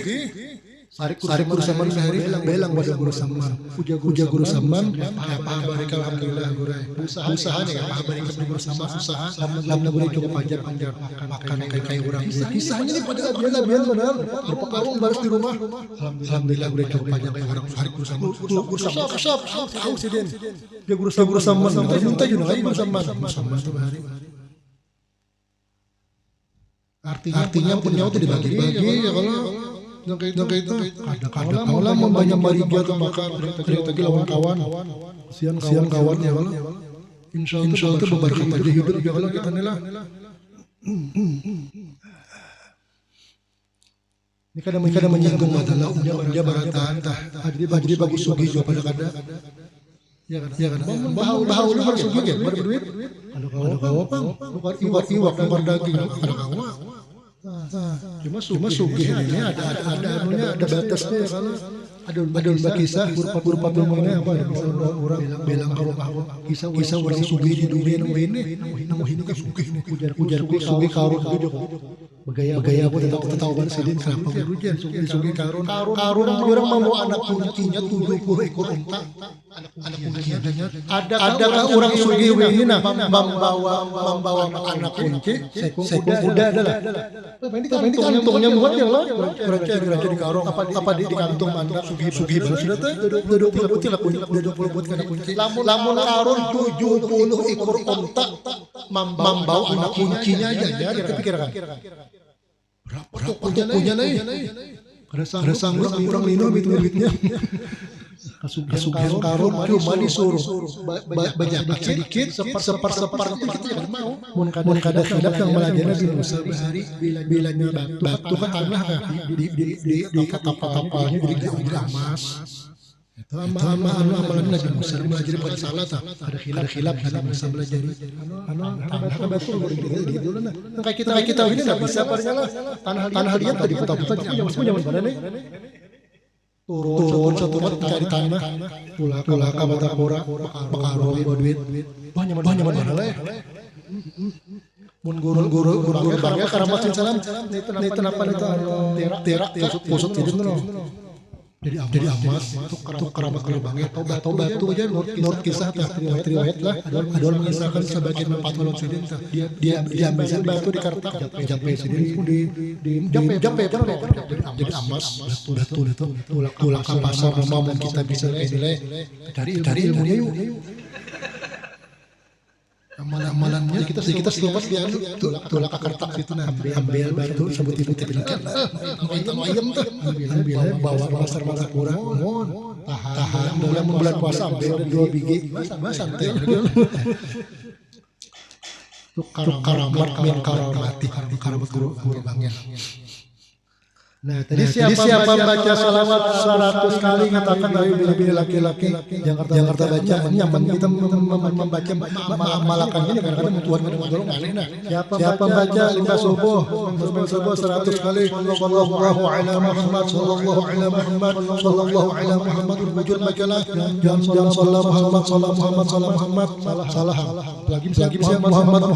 Sarik guru saman sehari belang pada guru saman puja guru saman apa barika alhamdulillah guru usaha nih apa barika guru saman usaha lamna guru cukup panjar makan kayak orang kisahnya nih pada biar benar berpekarung baris di rumah alhamdulillah guru cukup panjang kayak orang sarik guru saman tahu sih den dia guru saman minta juga lagi guru saman tuh hari artinya punya itu dibagi-bagi ya kalau yang kayak itu ada kawan banyak mariga tuh makan ternyata lawan kawan siang kawan ya kalau insya Allah itu berkat aja hidup ya kalau kita nih lah ini kadang menyinggung adalah dia baratan jadi bagus sugi juga pada kada ya kan bahau lu harus sugi ya berduit ada kawa pang bukan iwak bukan daging ada kawa cuma sugih ini ada batasnya ya kalau ada kisah berupa filmnya apa ada orang bilang kalau kisah orang sugih di dunia nama ini kan sugih nih ujar sugih karun begaya aku tahu kan sidin kenapa berujan sugih karun orang mau anak kuncinya 70 ekor unta anak kuncinya ada orang sugih ini nah membawa anak kunci sekung kuda adalah ini kantongnya buat ya lah raja di karung apa di kantung mana sugih baru sudah tuh 20 butir lah kunci 20 butir kena kunci lamun karun 70 ekor unta membawa anak kuncinya aja jadi kepikiran berapa punya nih ada sanggup orang lino duitnya kasugihan karun cuma disuruh berjabat sedikit separ itu kita tidak mau mun kadang yang melajana di Nusa Bahari bilanya batu kan tanah kan di katapa-tapanya jadi emas itu amalan Nabi Musa belajar pada salah ada khilaf Nabi Musa belajar tanah batu di dulu nah kayak kita ini nggak bisa lah tanah liat tadi putar-putar jadi punya mana nih turun satu mat cari tanah pulaka mata pura pakarong bawa duit banyak mana lah mun guru bangga karamat salam nih kenapa nih terak pusut itu loh jadi amas itu keramat guru bangga atau batu aja nur kisah riwayat lah ada mengisahkan sebagian empat ulun sidin dia ambil batu di kartak jampe sidin di jampe jadi amas batu itu tulak pasar rumah kita bisa nilai dari ilmunya yuk amalan-amalannya kita selamat dia tulak kertas itu ambil batu sebut ibu tapi kan ayam tuh ambil bawa pasar Marapura tahan bulan puasa ambil 2 biji santai itu karamat min karamati karamat guru bangnya Nah, tadi siapa baca salawat 100 kali katakan bila laki-laki yang kata baca nyaman kita membaca malakan ini kadang-kadang Tuhan menolong kali. Nah, siapa baca lima subuh 100 kali sallallahu ala Muhammad sallallahu ala Muhammad sallallahu ala Muhammad wujud bacalah jangan sallallahu Muhammad sallallahu Muhammad salah lagi bisa Muhammad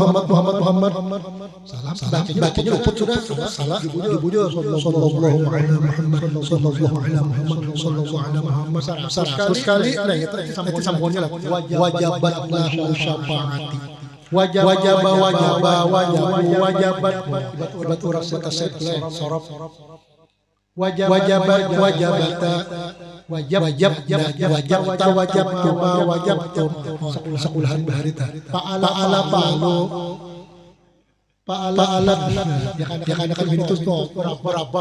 salah bacanya luput sudah salah dibujur sallallahu ala Muhammad sallallahu ala Muhammad sallallahu ala Muhammad 100 kali. Nah itu sambungannya lah wajabat lahu syafaati wajabat buat orang sekasih sorop wajab sekulahan baharita paala ya kan gini terus berapa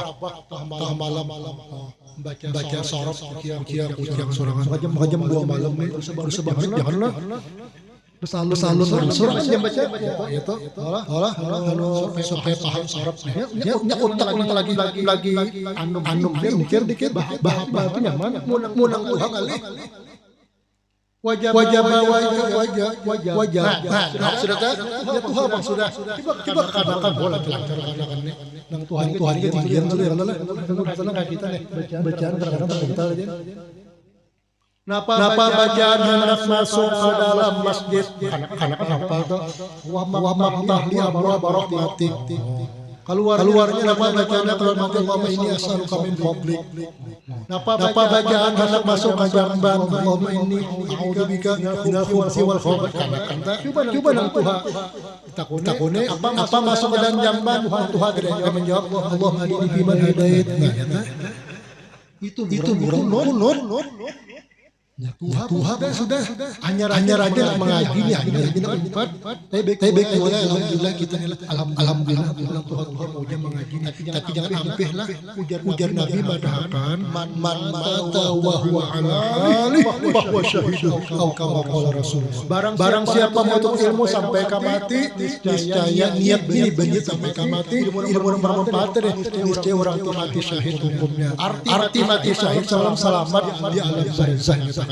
malam baca sorot kia sorangan jam 2 malam nih baru sebanget janganlah bersalun surat jam baca itu olah supaya paham sorot nya otak lagi anum mikir dikit bahapa itu nyaman munang Tuhan kali wajah sudah kan ya Tuhan bang sudah coba katakan bola lancar ini nang Tuhan itu tinggian dulu ya lah kayak kita nih bacaan kadang-kadang kita aja. Napa bacaan hendak masuk ke dalam masjid anak apa tuh wa maftahli abwaab rahmatik keluarnya nama bacaannya kalau nanti Allahumma ini as'aluka min fadlik. Napa bacaan hendak masuk ke jamban Allahumma ini a'udzubika minal khubuthi wal khabath. Coba nang Tuhan takune apa masuk ke dalam jamban Tuhan tidak menjawab Allahumma hadini fi man hadait. Itu nur ya Tuhan sudah hanya aja mengaji nih hanya empat baik alhamdulillah kita alhamdulillah Tuhan maunya mengaji tapi jangan ampeh lah ujar Nabi madahakan man mata wa huwa ala ali bahwa syahid atau kama qala Rasulullah barang siapa menuntut ilmu sampai mati niscaya niat benih sampai mati ilmu bermanfaat niscaya orang itu mati syahid hukumnya arti mati syahid selamat di alam barzah.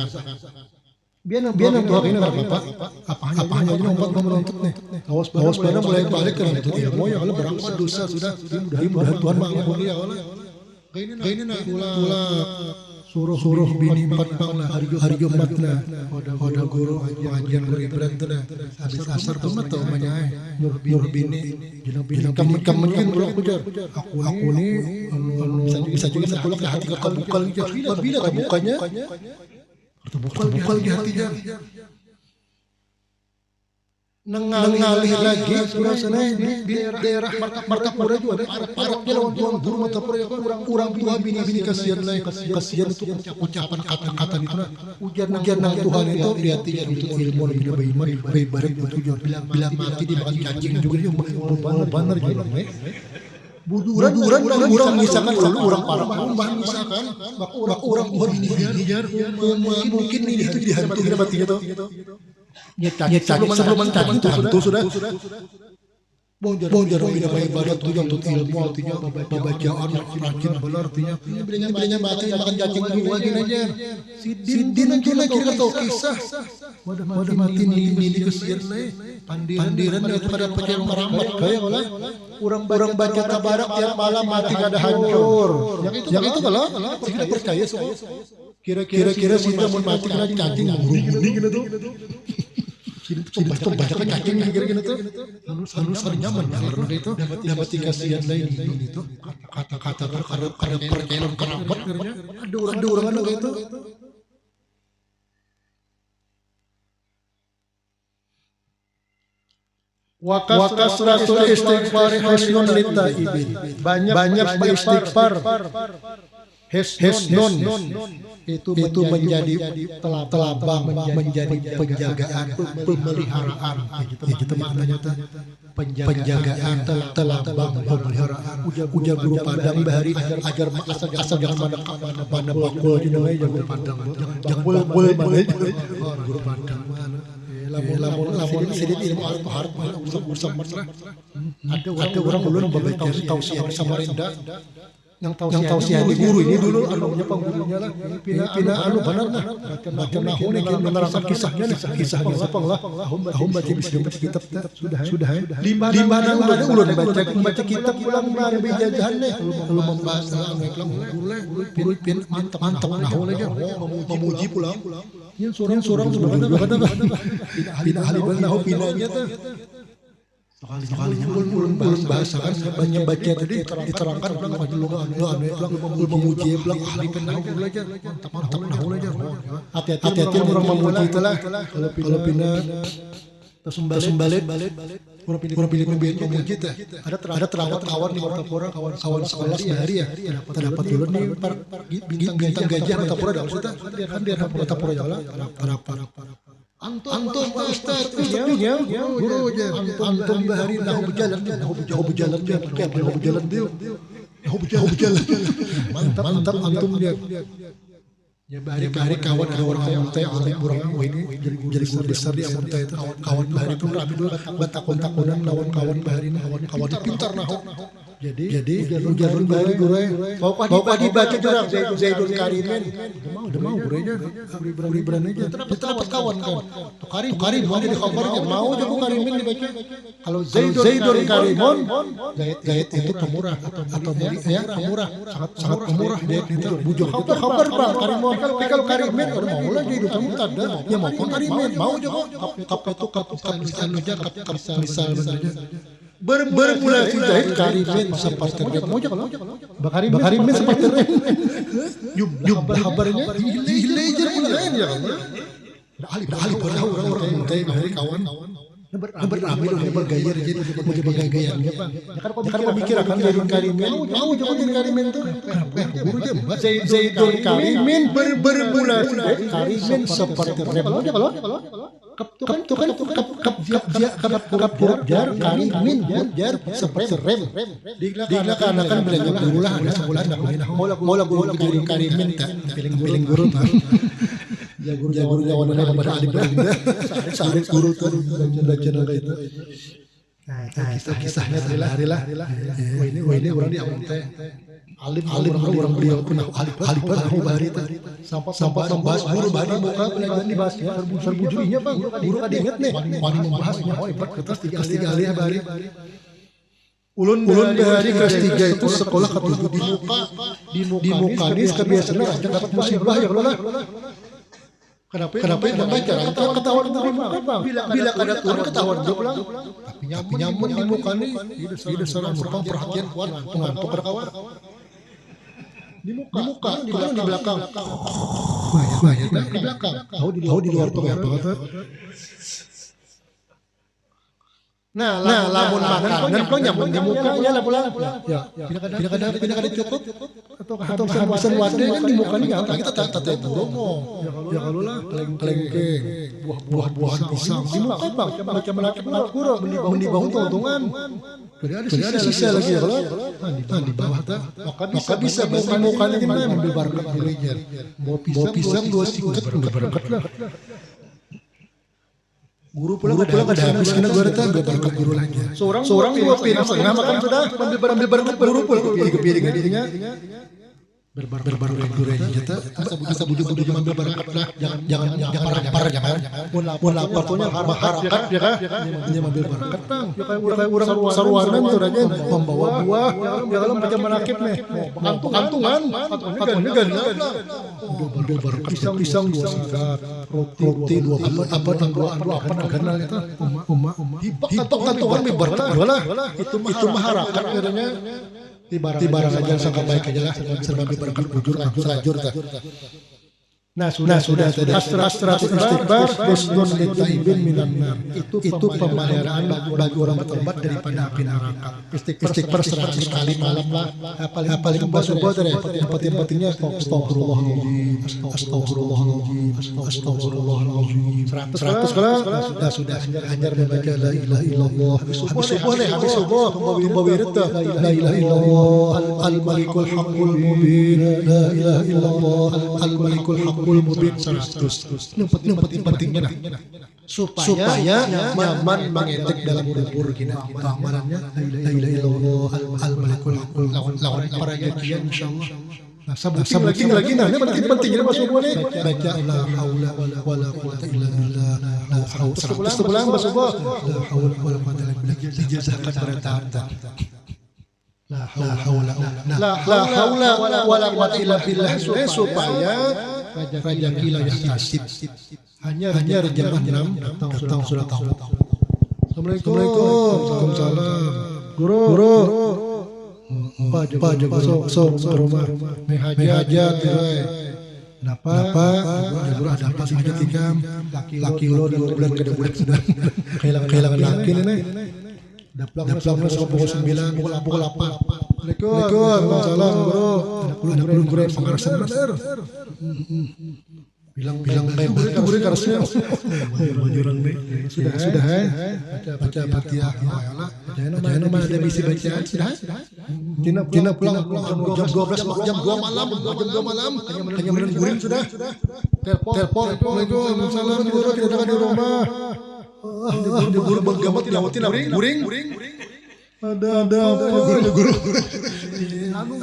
Biar Tuhan ini apa hanya ini umat mau menuntut nih awas pada mulai balik ke menuntut ilmu ya kalau berangkat dosa sudah mudah-mudahan Tuhan mengampuni ya Allah ini nak suruh bini empat bang lah hari Jumat nah ada guru pengajian beribrat tuh nah habis asar tuh mah tau manyai nyuruh bini kamu mungkin pulang pujar aku nih bisa juga sepuluh ke hati kebuka bila kebukanya bukal di hatinya nengalih lagi suasana di daerah Martapura juga ada parapnya lawan tuan guru Martapura ya kurang Tuhan bini kasihan itu ucapan kata-kata itu ujar Tuhan itu di hatinya itu ilmu lebih beriman baik itu bila mati dimakan cacing juga dia benar gitu buduran orang misalkan lalu orang parah misalkan orang Tuhan ini mungkin ini itu jadi hantu kita batinya tuh sebelum mencari itu hantu sudah Bonjar bina ibadat tuh yang untuk ilmu artinya pembacaan rajin benar artinya bilangnya mati makan cacing dua gini aja si din kira tahu kisah wadah mati ini kesian lah pandiran daripada pecah meramat kayak oleh orang baca tabarak tiap malam mati kada hancur yang itu kalau kita percaya kira-kira sih mau mati kena cacing menggurung gitu tuh baca cacing kira-kira tuh halus nyaman karena itu dapat dikasihan lain itu kata-kata karena percayaan kerabat ada orang itu Wakasratul istighfar hasnun litaibin banyak beristighfar Hesnon itu menjadi telabang, menjadi penjagaan, pemeliharaan. Itu maknanya penjagaan, telabang, pemeliharaan. Ujar guru Padang bahari ajar asal jangan mana bakul di namanya guru Padang. Jangan boleh mana guru Padang mana. Lamun sedikit ilmu harap bersama ada orang belum membaca tausiah Samarinda yang tahu si guru ini dulu anunya penggurunya lah pina anu benar nah baca nahu nih kan menerangkan kisahnya lah ahum baca bisa baca kitab sudah lima nang ada ulun baca kitab ulang mari bejajahan nih kalau membahas tentang guru pin mantap nahu aja memuji pulang yang surang kata pina ahli nahu pinanya tuh sekalinya belum bahasa kan banyak baca tadi diterangkan ulang belum memuji pulang ahli penahu aja mantap nahu aja hati-hati orang memuji itulah kalau pindah tersumbalit orang pilih memuji teh ada terawat kawan di Martapura kawan sekelas bahari ya terdapat dulu nih bintang gajah Martapura dah maksudnya kan dia Martapura jalan terdapat Antum Pak Ustaz, ya, guru aja. Antum bahari nahu berjalan mantap antum dia. Ya bahari kawan ada orang yang teh orang ini jadi guru besar di amun teh itu kawan bahari pun rapi dulu takon-takonan lawan kawan bahari kawan pintar nahu. Jadi ujar bahari guru mau dibaca jurang Zaidun Karimin udah mau gurunya beri-beri aja kita dapat kawan kan Karim mau jadi kabarnya mau jago Karimin dibaca kalau Zaidun Karimun Zaid itu pemurah atau ya pemurah sangat pemurah dia itu bujuk kabar bang Karimun kalau Karimin udah mau lah jadi kamu tanda ya mau pun Karimin mau jago kap misal aja bermula si Zaid Karimin seperti rem mau kalau Karimin seperti rem jumlah kabarnya hilejer lain ya kan ahli orang teh dari kawan berambil bergaya jadi mau bergayaan ya bang kan pemikir akan Zaidun Karimin mau jangan jadi Karimin tuh guru aja Zaidun Karimin bermula si Zaid Karimin seperti rem mau kalau kap jar Karimin jar seperti rem dikarenakan belajar dulu lah ada sebulan dah mau guru jadi Karimin tak pilih guru tak guru jawabannya kepada alim berindah sehari guru tuh baca itu kisahnya harilah ini orang di amun teh alim orang beliau pun halifah nahu bahari teh sampai membahas guru bahari muka pelajaran dibahas ya serbujuinya bang guru kan diinget nih wani membahasnya hebat kertas 3 kali ya bahari ulun bahari kelas 3 itu sekolah ketujuh di muka ini kebiasaan aja dapat musibah ya kalau lah Kenapa membaca? Ketahuan dari muka bang. Bila kada turun ketahuan dia pulang. Tapi nyaman di muka ini. Tidak serang muka perhatian kuat pengantuk kada kawan. Di muka, di belakang. Banyak di belakang. Tahu di luar tuh banget. Nah, lamun makanan kau nyaman di muka ya lah pulang. Ya, bila kada cukup atau kehabisan wadah kan di muka ini enggak kita tata ngomong. Ya kalau lah kelengkeng, buah-buahan pisang di muka bang, macam guru menibau untung-untungan. Ada sisa lagi ya kalau di bawah tak maka bisa bukan mukanya gimana ambil berkat dulunya. Bawa pisang 2 sikat udah berkat lah. Guru pulang ada habis kena gua reta berkat guru lagi. Seorang 2 piring setengah makan sudah ambil berkat guru pulang piring dirinya. Berbar guru aja kita asa bujuk ambil berkat lah. Jangan lapar jangan. Pun lapar tuhnya harakat ya kan. Ini ambil berkat bang. Kayak orang sarwanan tuh aja membawa buah. Ya kalau macam menakib nih. Kantungan kan. Ambil berkat pisang 2 sikat. Roti 2 apa kenal itu kantongan berkat lah itu mah harakat katanya tibarang aja sangka baik aja lah serba berkat bujur selajur tak Nah sudah Hasrat istighfar husnul litaibin minan nar. Itu pemeliharaan bagi orang bertobat daripada api neraka. Istighfar 100 kali malam lah. Paling subuh tadi. Yang pentingnya astagfirullahaladzim. 100 kalau sudah hanya membaca la ilaha illallah. Habis subuh membawa wirid la ilaha illallah al-malikul haqqul mubin la ilaha illallah al-malikul haqqul mubin 100. Yang pentingnya nah. supaya nyaman mengetek dalam kubur kita. Keamanannya la ilaha illallah al-malikul hakul lawan para jakian insyaallah. Nah, sabuting lagi nah, ini penting masuk boleh baca la haula wala quwata illa billah. La haula terus ulang masuk la haula wala quwata illa billah. Dijazahkan berata. La haula wala quwata illa billah supaya raja kila yang tasib hanya jam 6 datang sudah tahu. Assalamualaikum. Waalaikumsalam. Guru. Pak jago sok ke rumah. Mehajat Kenapa? Guru ada apa sengaja tikam? Laki lo di bulan bulan sudah kehilangan laki ini. Daplangnya sampai pukul 9, pukul 8. Assalamualaikum. Waalaikumsalam guru. Ada guru pengarasan benar. Bilang guru karasnya. Majuran deh. Sudah baca Fatihah. Jangan nama ada misi bacaan sudah. Tina pulang jam 12 jam 2 malam. Hanya menurut guru sudah. Telepon. Waalaikumsalam guru tidak ada di rumah. Dia guru bergamat nyawatin guring. Ada apa guru?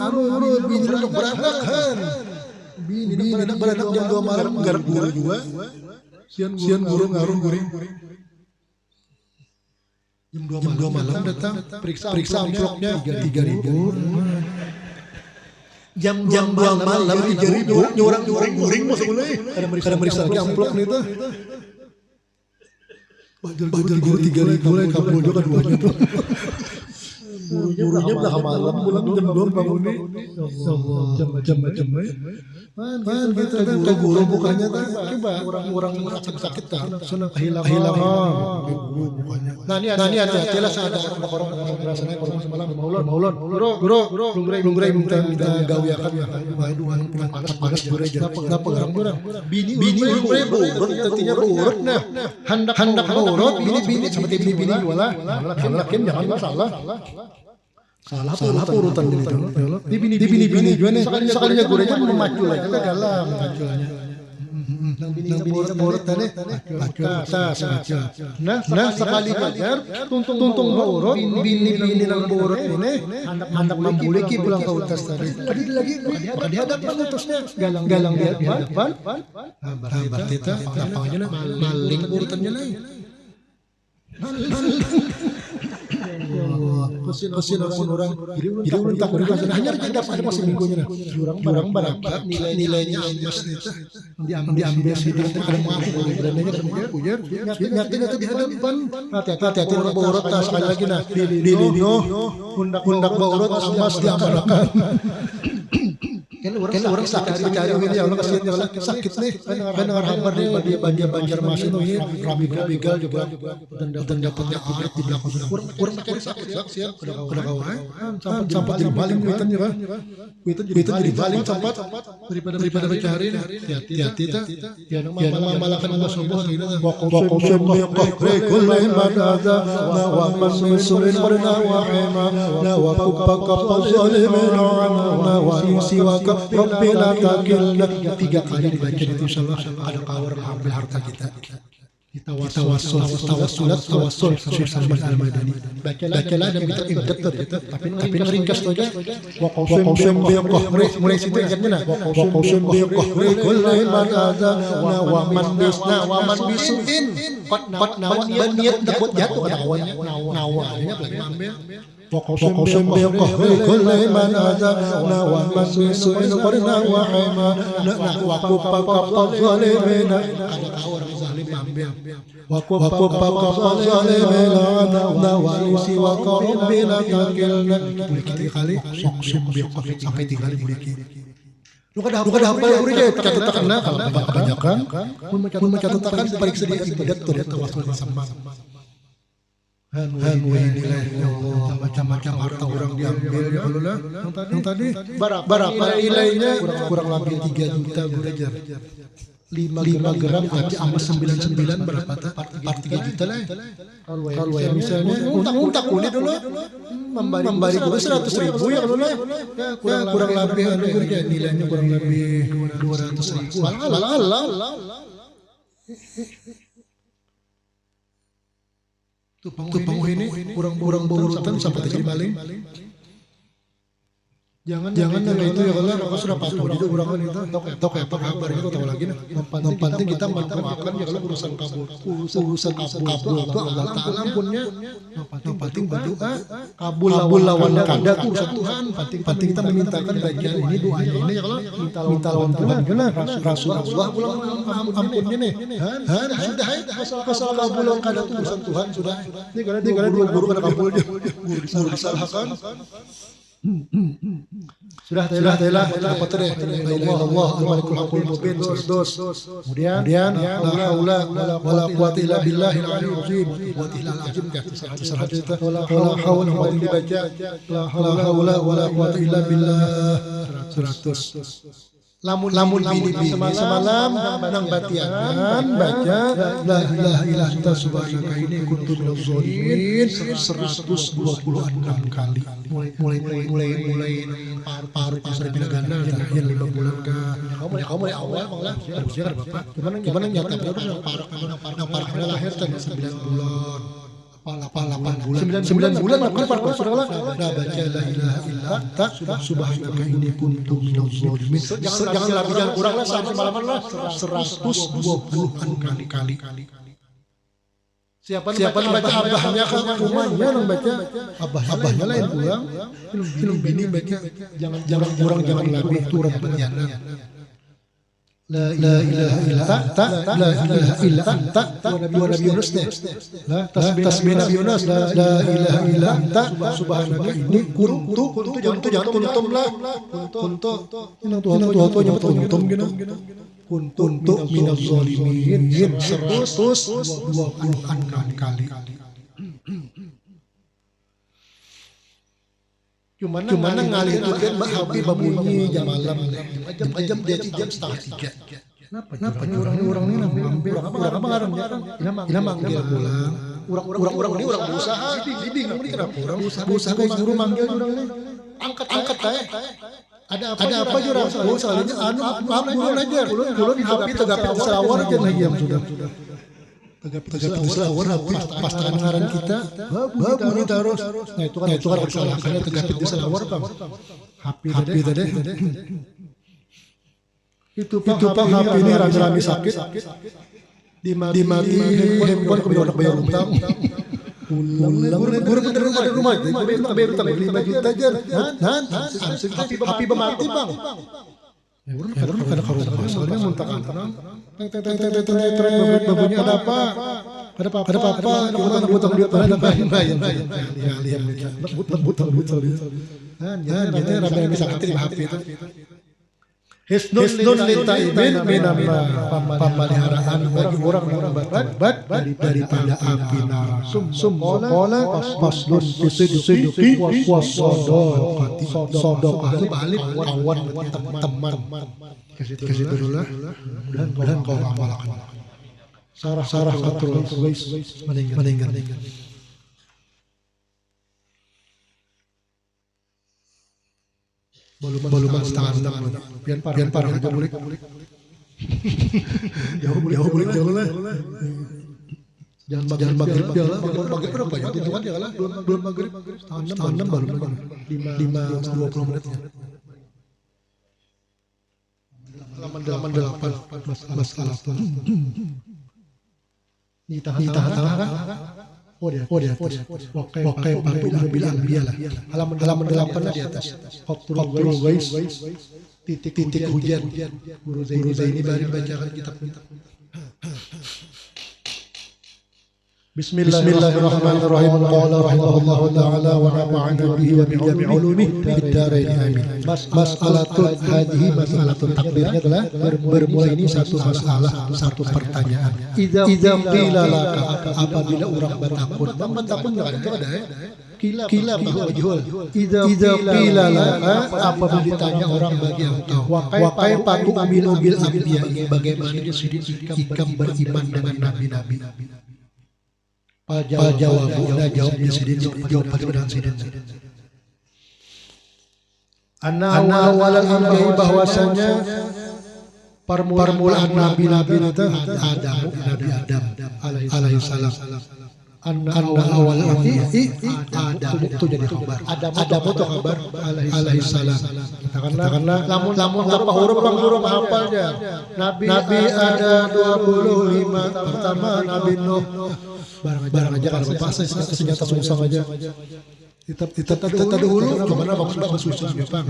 Guru bini nak beranak kan. Bini nak beranak jam 2 malam garap guru juga. Sian guru ngarung guring. Jam 2 malam datang periksa amplopnya 3.000. Jam 2 malam 3.000 nyorang guring masuk mulai. Ada meriksa lagi amplop nih tuh. Bajal guru 3.000 mulai kabul juga duanya tuh. Gurunya udah malam pulang jam 2 bangun nih. Macam-macam. Man gitu kan ke guru bukannya kan orang sakit kan. Sudah hilang. Guru bukannya. Nah ini hati-hatilah ada orang rasanya orang semalam maulon. Guru belum minta gawiakan ya. Waduh pulang panas guru aja. Kenapa orang? Bini urut tentunya urut nah. Hendak urut bini seperti bini wala. Lakin jangan masalah. Salah apa urutan ini di bini juga nih sekalinya gurenya memacu lagi ke dalam maculanya nang bini borot tadi sengaja nah sekali bajar tuntung borot bini nang borot ini hendak membuliki pulang ke utas tadi lagi di hadapan utasnya galang di hadapan berarti itu lapangannya maling urutannya lain Kesin orang jadi ulun tak beri kasih hanya dapat ada masih minggunya jurang berapa nilainya emas itu diambil sidik kalau mampu berandanya kalau mampu ya nyatanya di hadapan hati-hati orang borot sekali lagi nah di pundak borot emas diamankan kan orang sakit cari ini Allah kasihan Allah sakit nih kan dengar kabar dia Banjarmasin ini Rabigal juga dan dapatnya akibat di belakang orang cari sakit kasihan udah kawan sampai jadi baling kuitannya kan kuitan jadi baling sampai daripada mencari hati-hati ta ya nama malakan Allah subuh ini pokok sembilan rekul iman ada wa masmin warna wa hima wa kubaka zalimin wa siwaka Rabbina takilna 3 kali dibaca itu insyaallah ada power mengambil harta kita tawassul Syekh Salman Al-Madani bacalah dan kita ingat tapi ringkas saja wa qasim bi qahri mulai situ ingatnya nah wa qasim bi qahri kullu man azana wa man bisuin qad nawa niat dapat jatuh ke kawannya nawanya lagi ambil وقسم بقهر كل من أذانا ومن بسوء قرنا وحما وكف الظالمين وكف الظالمين ونوالي وكربنا تكلنا boleh kali وقسم بقهر sampai 3 kali boleh lu kada hafal guru aja catatan kalau kebanyakan pun mencatatkan periksa dia ibadat tuh tawasul sama nilai ya Allah macam-macam harta orang diambil ya Allah yang tadi berapa nilainya kurang lebih 3 juta guru aja 5 gram tapi sama 99 berapa tak 3 juta lah kalau ya misalnya untak kulit dulu membari guru 100.000 ya kalau lah kurang lebih nilainya kurang lebih 200.000 Allah Tuh ini kurang berurutan sampai jadi maling. Jangan yang itu ya kalau aku sudah patuh jadi orang itu tok apa kabar itu tahu lagi nah. Yang penting kita makan ya kalau urusan kabul itu Allah Taala ampunnya. Yang penting berdoa kabul lawan kada itu urusan Tuhan. Penting kita memintakan bagian ini doanya ini ya kalau minta lawan Tuhan guna Rasulullah pulang ampunnya nih. Sudah masalah kabul lawan kada itu urusan Tuhan sudah. Ini kalau guru kada kabulnya guru disalahkan. Sudah telah apa tadi Allah al-malikul haqqul mubin dos kemudian la haula wala quwwata illa billahil aliyyil azim quwwata illa azim ka terserah kita la haula wala dibaca la haula wala quwwata illa billah 100 lamun bini semalam nang batiangan baca la ilaha illa anta subhanaka inni kuntu minadz zalimin 126 kali mulai paru pasar bila ganda yang 5 bulan ke kamu mulai awal malah harusnya kan Bapak gimana nyata terus yang parah lahir kan 9 bulan 8 bulan 9 bulan kan parah saudara baca la ilaha illa anta subhanaka inni kuntu minadz zalimin jangan lebih jangan kurang lah sampai malaman lah 120-an kali. Siapa baca abahnya kan rumahnya yang baca abahnya lain pulang film bini baca jangan kurang jangan lebih turun berjalan la ilaha illa anta la ilaha illa anta wa nabi Yunus deh tasbih nabi Yunus la ilaha illa anta subhanaka inni kuntu jangan tuntum lah kuntu nyebut gini kuntu minadz zalimin 120-an kali. Cuman ngalih itu kan hampir babunyi jam malam jam 3:30. Kenapa orang ini hampir orang apa ngarannya ina manggil pulang orang ini orang berusaha bingung ini kenapa orang berusaha kayak guru manggil orang ini angkat ada apa jurang soalnya belum aja kulun hampir tegapin selawar aja lagi yang sudah tegapin selawar pas tangan ngaran kita bunyi terus nah itu kan kesalahannya tegapin di selawar Bang happy tadi itu Pak happy ini rame sakit dimati handphone kemudian anak bayar utang guru ada rumah bayar utang 5 juta aja happy mati Bang ya urang kada karuan soalnya muntahkan babunyi ada apa kita butang duit ada bayar butang ya jadi rame sakit di HP itu Hisnun litaibin minamma pemeliharaan bagi orang barat daripada api neraka. Summola paslun bisiduki wasodokati. Sodokah itu balik kawan teman. Kasih dulu lah. Dan kau amalkan. Sarah katul guys meninggal. Baluman setengah 6 pian parah aja boleh jauh lah jangan maghrib ya lah maghrib berapa ya hitungan ya lah belum maghrib setengah 6 baru 5-20 menit ya halaman 8 masalah ditahan tengah kan Oh di atas. Wakai patu bilang bialah. Halaman 8 lah di atas. Qatrul guys. Titik hujan. Guru Zaini baru bacakan kitab. Bismillahirrahmanirrahim. Qala rahimahullahu ta'ala wa nafa'ana bihi wa bi jami' ulumihi fid dharain amin. Mas'alatul hadhihi mas'alatul takdirnya adalah bermula ini satu masalah, satu pertanyaan. Idza qila laka apabila orang bertakun enggak ada ya. Kila bahwa idza qila laka apabila ditanya orang bagi engkau wa kaifa tu'minu bil anbiya bagaimana dia ikam beriman dengan nabi-nabi. Jawab pakai pedang sidin. Anna awalal anbiya bahwasanya permulaan nabi-nabi itu Nabi Adam alaihi salam. anna awal Adam itu jadi kabar. Adam itu kabar alaihi salam. Katakanlah lamun apa huruf hafalnya. Nabi ada 25. Pertama Nabi Nuh. Barang aja kalau pas senjata sungsang aja. Kita dahulu kemana bagus susun apa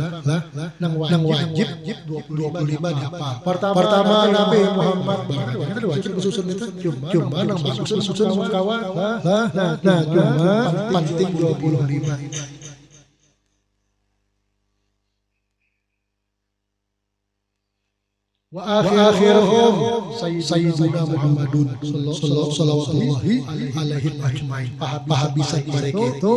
nang wajib 25 dihafal. Pertama Nabi Muhammad barang kan wajib susun itu cuma nang bagus susun kawan. Nah cuma penting 25. Wa akhiruhum sayyiduna Muhammadun sallallahu alaihi ajmain. Pahabisan mereka itu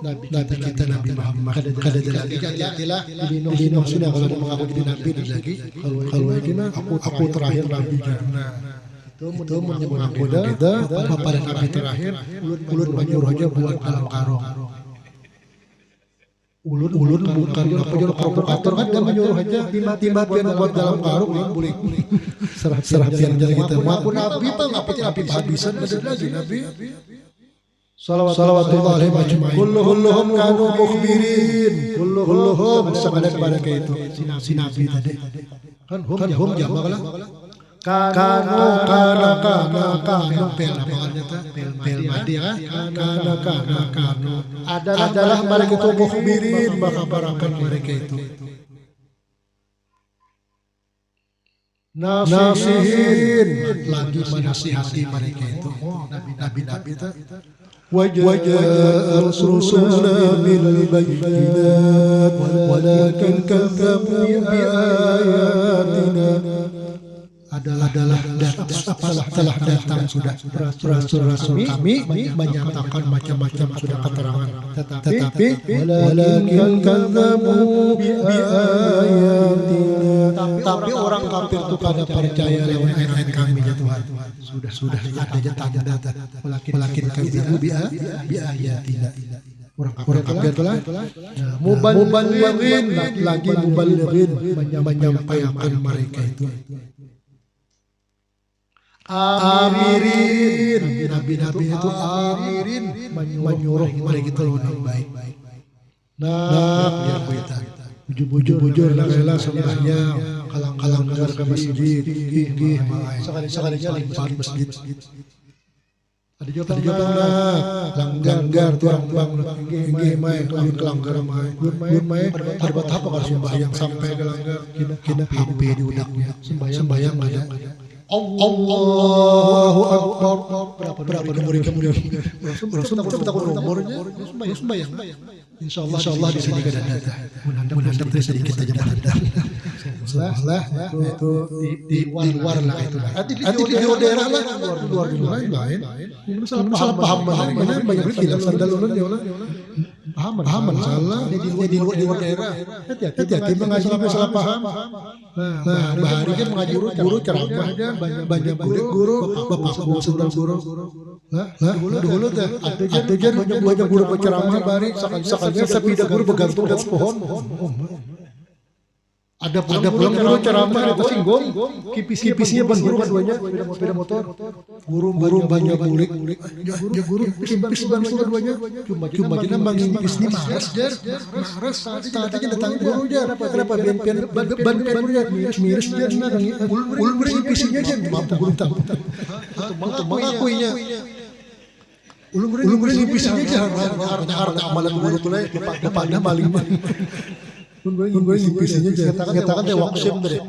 nabi kita Nabi Muhammad. Kada ada lagi jadilah dibinuh sudah kalau ada mengaku jadi nabi lagi. Kalau ini aku terakhir nabi karena itu menyebut aku dah pada nabi terakhir ulun menyuruh aja buat dalam karung. Ulun bukan apa jadi provokator kan dia menyuruh aja tiba-tiba buat dalam karung yang boleh serah pian jadi kita mau nabi pak nabi habisan ada lagi nabi salawatullah alaihi majma'in kulluhum kanu mukhbirin kulluhum sekalian pada kayak itu si nabi tadi kan hum jamak lah kanu pel namanya pel madi ya kanu adalah mereka itu mukhbirin mengkabarkan mereka itu nasihin lagi menasihati mereka itu nabi itu wajah rusuluna bil bayyinat walakin kadzabu bi ayatina adalah telah datang sudah rasul kami menyatakan macam-macam sudah keterangan tetapi walakin kadzabu bi ayatina tapi orang kafir itu kada percaya lewat ayat-ayat kami ya Tuhan sudah ada aja tanda walakin kadzabu bi ayatina orang kafir itulah muballighin lagi muballighin menyampaikan mereka itu amirin nabi-nabi itu amirin menyuruh mereka itu lebih baik. Nah biar kita bujur lah sembahyang kalang dengar ke masjid gih sekali-sekalinya limpah masjid. Ada jawaban lah langgar tuang gih main kelanggar main ada betapa kalau sembahyang sampai ke langgar kena HP di udaknya sembahyang ada. Allahu Akbar. Berapa nomor kemudian? Rasul takut nomornya. Sembahyang. Insyaallah di sini kada ada. Menandap sedikit aja menandap. Lah itu di luar lah itu. Di daerah lah luar lain. Ini salah paham benar banyak bilang sandal ulun ya Allah. Paham salah di luar daerah. Hati-hati mengaji salah paham. Nah, bahari kan mengaji guru ceramah aja banyak guru bapak guru. Dulu dah ada jan banyak guru penceramah bahari sekalinya sepeda guru bergantung di pohon. Ada pulang guru ceramah di atas singgong, kipisnya ban guru keduanya sepeda motor. Guru banyak bulik. Ya guru kipis ban motor keduanya. Cuma kita mengimpis ni maras. Tadi kita datang guru aja. Kenapa ban gurunya miris dia ulun berimpisinya aja mampu guru tak. Mengakuinya. Ulun berimpisinya aja harta amalan guru tu lah. Depannya maling. Gue ngipisinya aja, katakan dia waksem deh.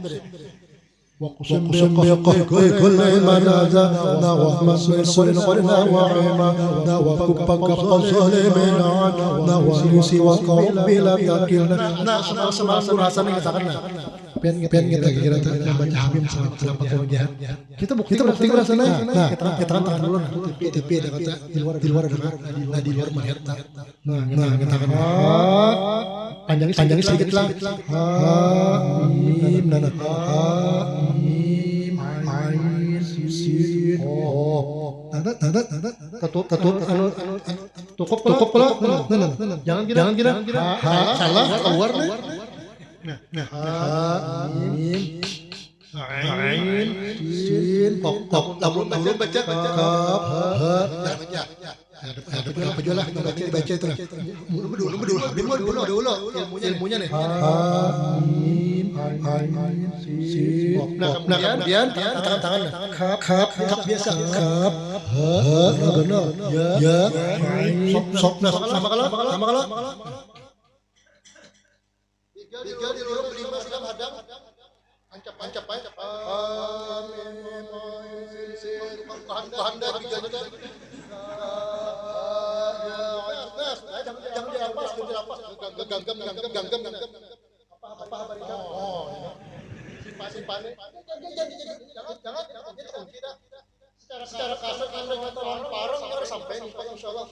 Waksem biqah kull manaza nawa masul nawa ima nawa kupaka qazalimin nawa nisi wa qabila takilna. Nah, sama rasanya katakan lah. Pian kita kira baca Habib selama kewajahan. Kita bukti rasanya. Nah, kita tangan dulu nah. TP ada kata di luar ada. Nah, di luar mahirta. Nah, kita kan panjangnya sedikit lah. Mim nana. Mim ain sin. Nada. Tutup pula. Jangan kira. Salah keluar nih. Nah, mim ain sin. Lamun baca kaf. Apa jual lah, baca itu lah. Dulu. Ilmunya nih. Hamim, Sin. Nah, kemudian tangan. Kap biasa. Kap. Benar. Ya. Sok. Nah, sama kalau. Tiga di lurus, 5 silam hadang. Ancap. Amin. Tuhan dah tiganya kan. Jangan dirampas. Ganggam. Apa barikan? Simpan. Jangan kita secara kasar kata orang parang harus sampai nih Pak insyaallah.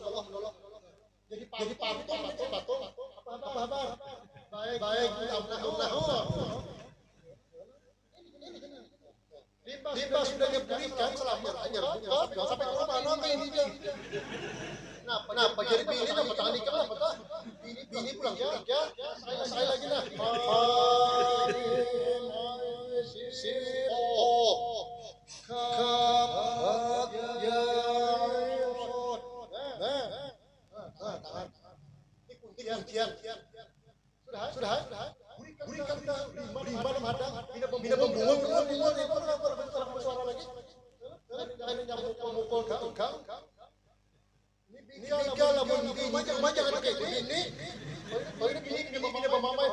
Jadi patung apa? Baik. Limbah sudah diberikan selamat aja. Sampai ke rumah nanti ini dia. Kenapa jadi bini nama tangan ikan apa tah? Bini pulang ya. Saya lagi nah. Sudah. Berikan dah lima hadang. Bina pembungun suara lagi. Jangan nyambung pemukul kau. Ini bigal lamun bini jangan kayak gini. Kalau ini bini mamai.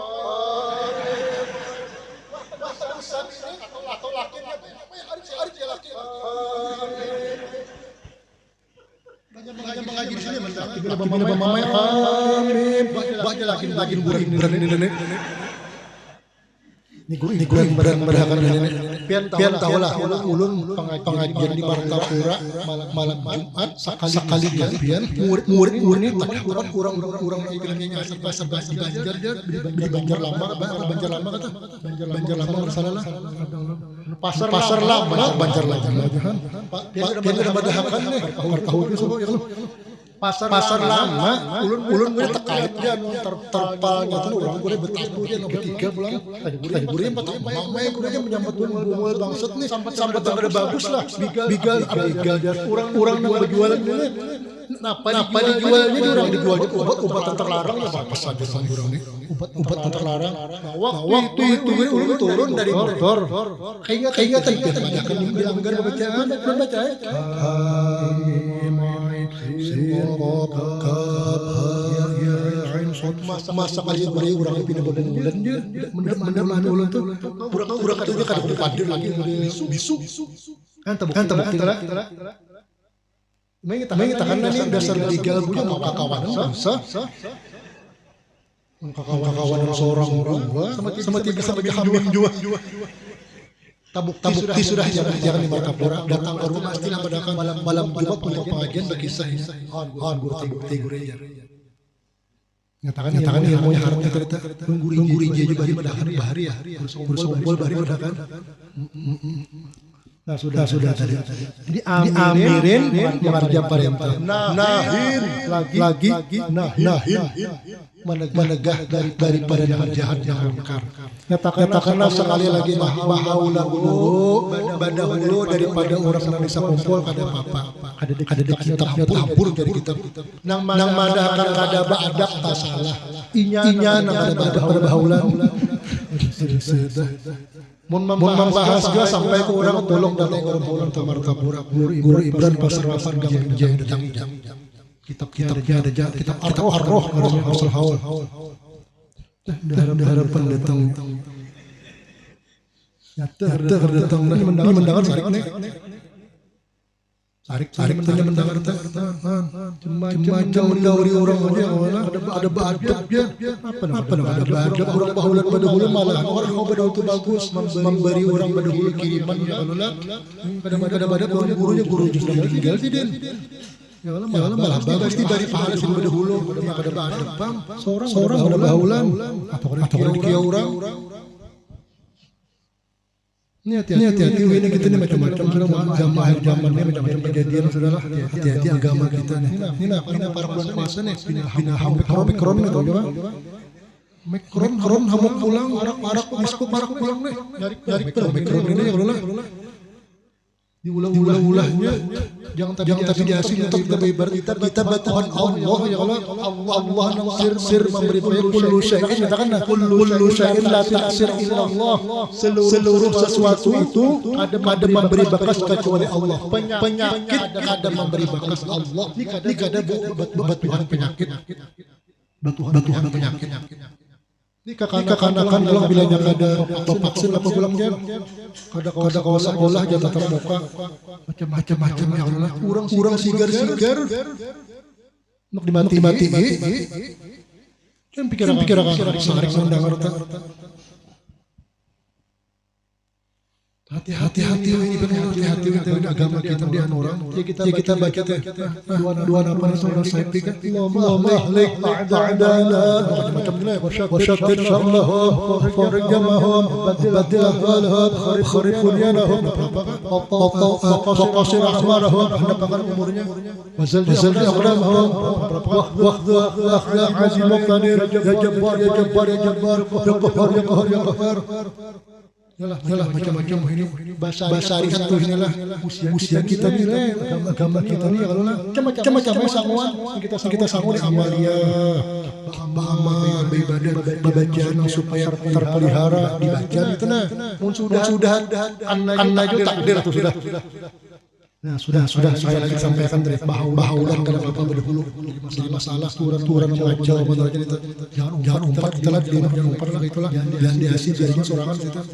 Wah, terusan ini atau laki ada laki. Banyak mengaji di sini mentang. Bina mamai. Amin. Banyak laki berani ini. Ini guru berdahakan ini. Pian tahulah ulun pengajian di Martapura malam Jumat sekali pian murid ini kurang bilangnya asal Banjar di Banjar lama kata Banjar lama salah pasar lama Banjar lama pian udah berdahakan nih tahun itu pasar lama ulun gue terkait dia terpalnya tuh orang gue bertamu dia nomor 3 pulang tadi gue empat mamai gue menyambut bunga bangsat nih sampai ada bagus lah bigal dia orang yang berjualan ini Napa dijualnya dia orang dijualnya obat terlarang ya apa saja orang ini obat terlarang waktu itu ulun turun dari motor kayaknya tadi kan bilangkan bacaan belum baca masa kali beri orang pindah bulan dia bener ulun tuh pura katanya kada kumpadir lagi bisu kan terbukti lah Mengitakan ini dasar legal punya mau kakawanan bangsa kakawanan seorang dua sama tiga hamil juga tabukti sudah jangan di Martapura datang ke rumah istilah badakan malam Jumat untuk pengajian berkisah ini tabukti gureja nyatakan ilmunya harapnya cerita guri juga di badakan bahari ya bersumpul bahari badakan Nah sudah tadi. Diamirin mengarja perintah. Nahin lagi nahin menegah daripada yang jahat yang mungkar. Nyatakanlah sekali lagi bahaulah dulu daripada orang yang bisa kumpul kada apa-apa. Ada di kitabnya tampur dari kitab. Nang madahkan kada adab tak salah. Inya nang kada bahaulan. Membahas juga sampai ke orang tolong dan orang ke Martapura guru Ibran pasar pasar gang jaya datang kitabnya ada kitab arroh asal haul harapan datang datang ini mendengar Sarik tanya mendengar macam mendahului orang aja ada badab dia apa ada badab orang bahulan badahulu malah orang mau badahulu itu bagus memberi orang badahulu kiriman ya Allah kadang badab gurunya guru justru tinggal sih din ya Allah malah bagus dari pahala sih badahulu yang ada badab bang seorang ada bahulan atau orang Ini hati-hati ini kita nih macam-macam sudah zaman ini macam-macam kejadian sudahlah hati-hati agama kita nih. Ini para bulan puasa nih pindah mikron itu coba. Mikron hamuk pulang arak misku parak pulang nih. Nyari mikron ini ya Allah. diulah-ulahnya jangan tadi diasing untuk kita beribadah kita Tuhan Allah ya Allah sir memberi kullu syai'in katakan kullu syai'in la ta'sir illallah seluruh sesuatu itu ada memberi bekas kecuali Allah penyakit ada memberi bekas Allah ini ada batuhan penyakit batuhan penyakit ini kekanakan kalau bilangnya ada vaksin apa bilangnya ada kawas sekolah jatah terbuka macam-macam ya Allah kurang sigar untuk dimati kan pikiran sehari mendengar hati-hati ini benar hati-hati kita agama kita di orang ya kita baca teh dua apa itu saya pikir Allah mahlik ba'dana macam-macam nilai wasyatir syarlahum farjamahum badil ahwalahum kharifun yanahum faqasir ahmarahum hendapakan umurnya wazal aqdamahum waqdu akhlaq azim muqtadir ya jabbar ya qahar Yalah macam-macam ini bahasa syariat tuh inilah usia kita nih agama kita nih kalau macam-macam kita sanggup amalia amal ibadah bacaan supaya terpelihara dibaca itu nah sudah anna itu takdir tuh sudah. Nah sudah saya lagi sampaikan dari bahulan karena apa berdahulu jadi masalah turan macam apa itu jangan umpat kita lagi jangan umpat lah itulah jangan diasih jadinya sorangan kita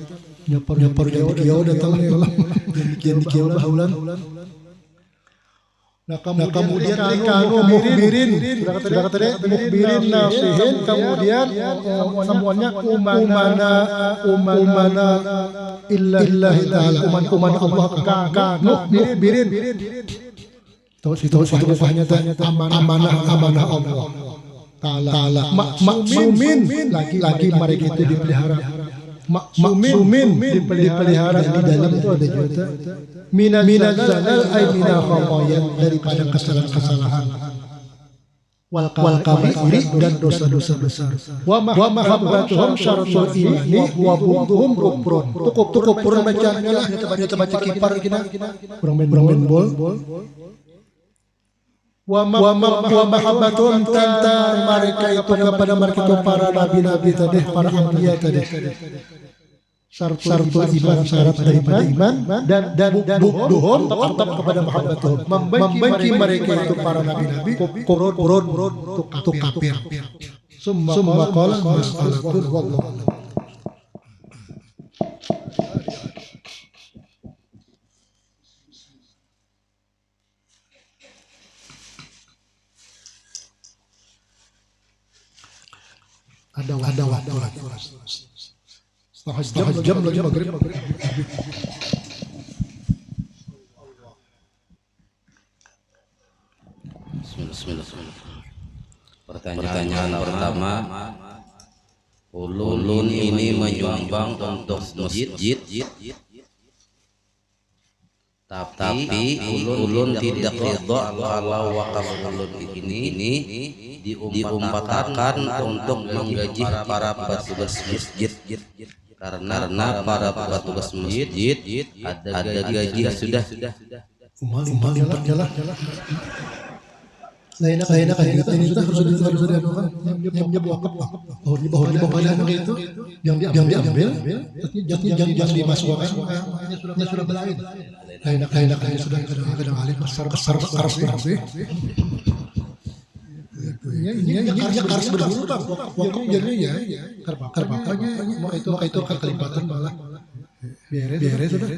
nyapar jauh datang nih jangan dikiau bahulan. Nah kemudian kanu mukhbirin sudah kata dia mukhbirin nasihin kemudian semuanya umana illahi ta'ala umana Allah kanu mukhbirin itu rupanya amanah Allah ta'ala maksumin lagi mereka itu dipelihara maksumin dipelihara di dalam itu ada juga minal zalal ay minal khataya daripada kesalahan wal kaba'iri dan dosa-dosa besar wa mahabbatuhum syaratul imani wa bughduhum kufrun cukup kurang bacanya lah kita baca kipar kita kurang main bol wa mahabbatuhum tentang mereka itu kepada mereka itu para nabi-nabi tadi para anbiya tadi syaratul iman syarat daripada iman dan bughduhum tetap kepada mahabbatuhum membenci mereka itu para nabi-nabi kufrun untuk kafir summa qala mas'alatun wallahu ada waktu lagi setengah jam lagi maghrib. Bismillah. Pertanyaan pertama, ulun ini menyumbang untuk masjid, tapi ulun tidak ridho kalau wakaf ulun ini diumpatakan untuk menggaji para petugas masjid. Karena para petugas masjid ada gaji sudah. Umal jalan. Lain kan ini sudah harus diadukan yang wakaf bahwa di bawah itu yang diambil jangan dimasukkan ini sudah belain. Lain sudah kadang alih besar harus bersih. Ini harus berburu bang. Waktu jadinya ya terbakanya itu kelipatan malah beres sudah.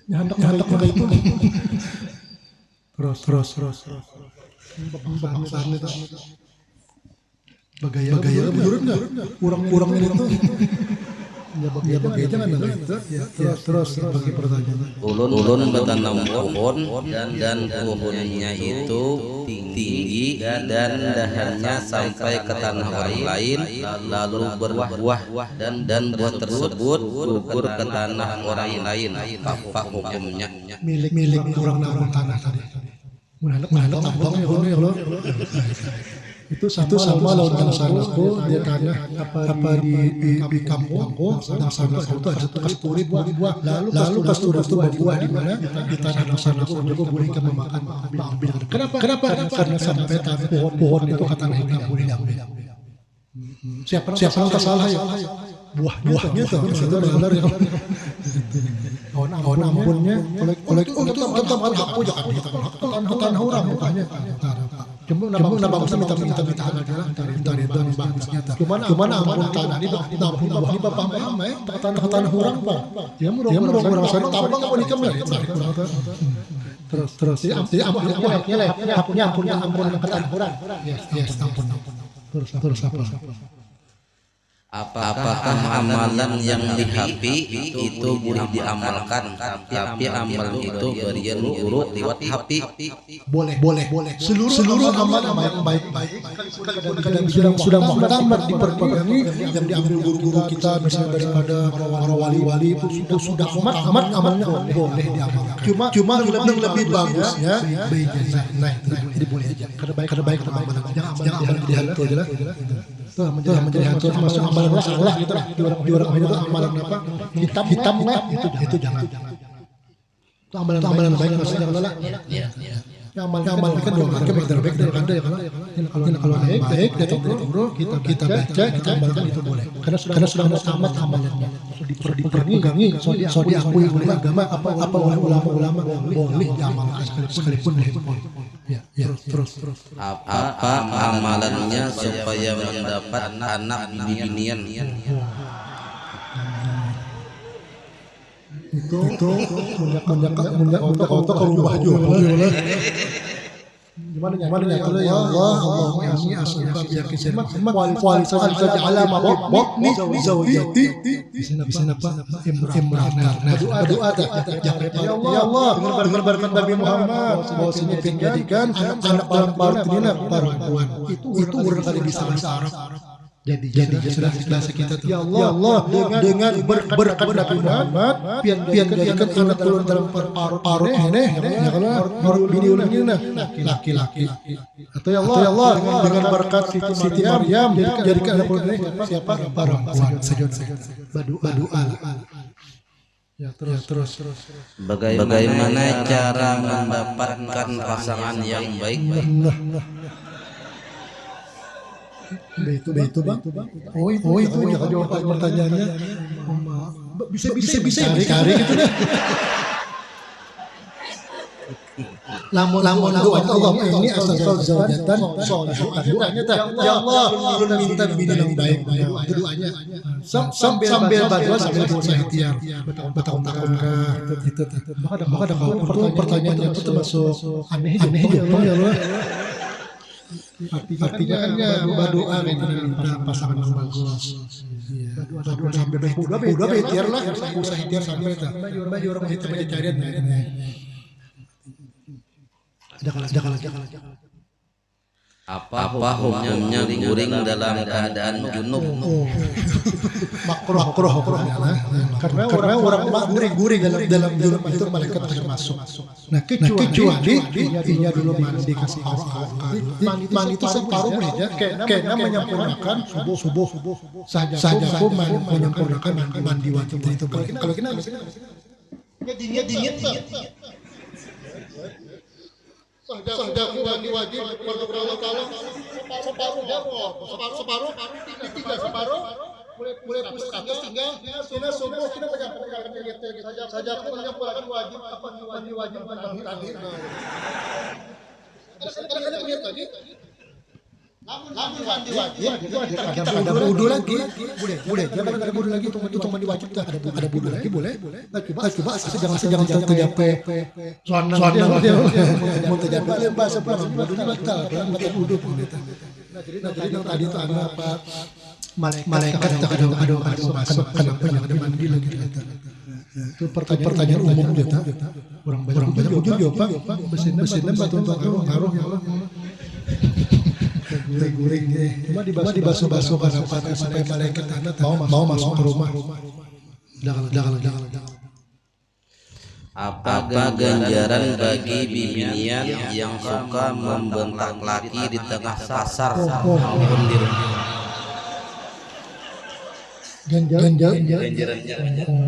Nyandak itu. Terus. Bangsaan itu. Bagaya menurut nggak? Kurang itu. Ya bagaya jangan itu. Ya terus bagi pertanyaan. Ulun bertanam pohon dan pohonnya itu tinggi dan dahannya sampai ke tanah orang lain lalu berbuah dan buah tersebut gugur ke tanah orang lain. Apa hukumnya? Milik orang tanah tadi. Menandang abang ya Allah. itu sama lautan sanaku dia tanah apa di kampungku dan sanaku itu ada kasturi buah lalu kasturi itu berbuah di mana di tanah sanaku juga boleh kamu makan kenapa karena sampai pohon itu kata nggak boleh siapa yang salah ya buahnya tuh itu benar ya kawan ampunnya oleh itu teman aku jangan hutan orang bukannya cuma bagusnya minta dari itu bagusnya cuman ampun tanah ini ampun buah ini bapak mama tanah orang pak ya mudah orang sana tambang apa nikah ya terus ampun tanah orang yes ampun terus apakah amalan yang di HP itu boleh diamalkan tapi amal itu berian urut lewat HP? Boleh seluruh amal baik sudah muhtamat diperpegangi yang diambil guru-guru kita misalnya daripada para wali-wali itu sudah amat amalnya boleh diamalkan cuma lebih bagusnya nah jadi boleh aja karena baik amalan jangan amalan di hantu aja lah menjadi hantu masuk amalan salah gitu lah di orang itu amalan apa hitam lah itu jangan itu amalan baik maksudnya lah amal kan dua kali baik dari kanda ya kalau baik dari guru kita baca kita amalkan itu boleh karena sudah amat amalannya dipegangi so diakui oleh agama apa oleh ulama boleh diamalkan sekalipun di handphone ya terus apa amalannya supaya mendapat anak binian? Itu munyak auto kerubah juga gimana ya kalau ya Allah ini asal biar kisah kualitas ala mabni zawjati bisa apa imrana doa ya Allah dengan berkat Nabi Muhammad bahwasanya menjadikan anak dalam perempuan itu urang kali bisa bahasa Arab jadi sudah kita ya Allah dengan berkat Nabi Muhammad pian jadikan anak turun dalam parut ini ya kalau bini ulangnya laki-laki atau ya Allah dengan berkat Siti Maryam jadikan anak turun ini siapa perempuan berdoa ya terus bagaimana cara mendapatkan pasangan yang baik? Itu bang. Oh itu jawaban pertanyaannya. Bisa cari gitu dah. Lamun doa Allah ini asal zaujatan solihah doanya ya Allah ulun minta bini yang baik itu doanya sambil berdoa sambil berusaha ikhtiar bertahun-tahun itu maka ada pertanyaannya itu termasuk aneh juga ya Allah. Artinya kan ya berdoa kan minta pasangan yang bagus. Berdoa sampai udah ikhtiar lah, usaha ikhtiar sampai tak. Bagi orang itu mencari ada apa hukumnya guring dalam keadaan junub? Makruh karena orang guring dalam junub itu malaikat termasuk. Nah kecuali dia dulu mandi kasih mandi itu separuh aja karena menyempurnakan subuh saja pun menyempurnakan mandi wajib itu kalau kita dingin Sahdaku mandi wajib berdoa Allah Ta'ala separuh mulai pusat tinggal kita subuh kita menyampaikan saja aku menyampaikan wajib apa mandi wajib tadi ada lihat tadi mandi wajib ada wudu lagi boleh jangan ada wudu lagi untuk mandi wajib ada wudu lagi boleh coba jangan tercapai sunnah mau tercapai bahasa pelan wudunya batal wudu jadi yang tadi itu ada apa malaikat kenapa jangan ada mandi lagi itu pertanyaan umum kita orang banyak ujung jawab mesinnya batu ngaruh ya Allah guring cuma dibasuh kenapa supaya malaikat mau masuk ke rumah jangan Apa ganjaran bagi bibinian yang suka membentak laki di tengah pasar maupun di rumah?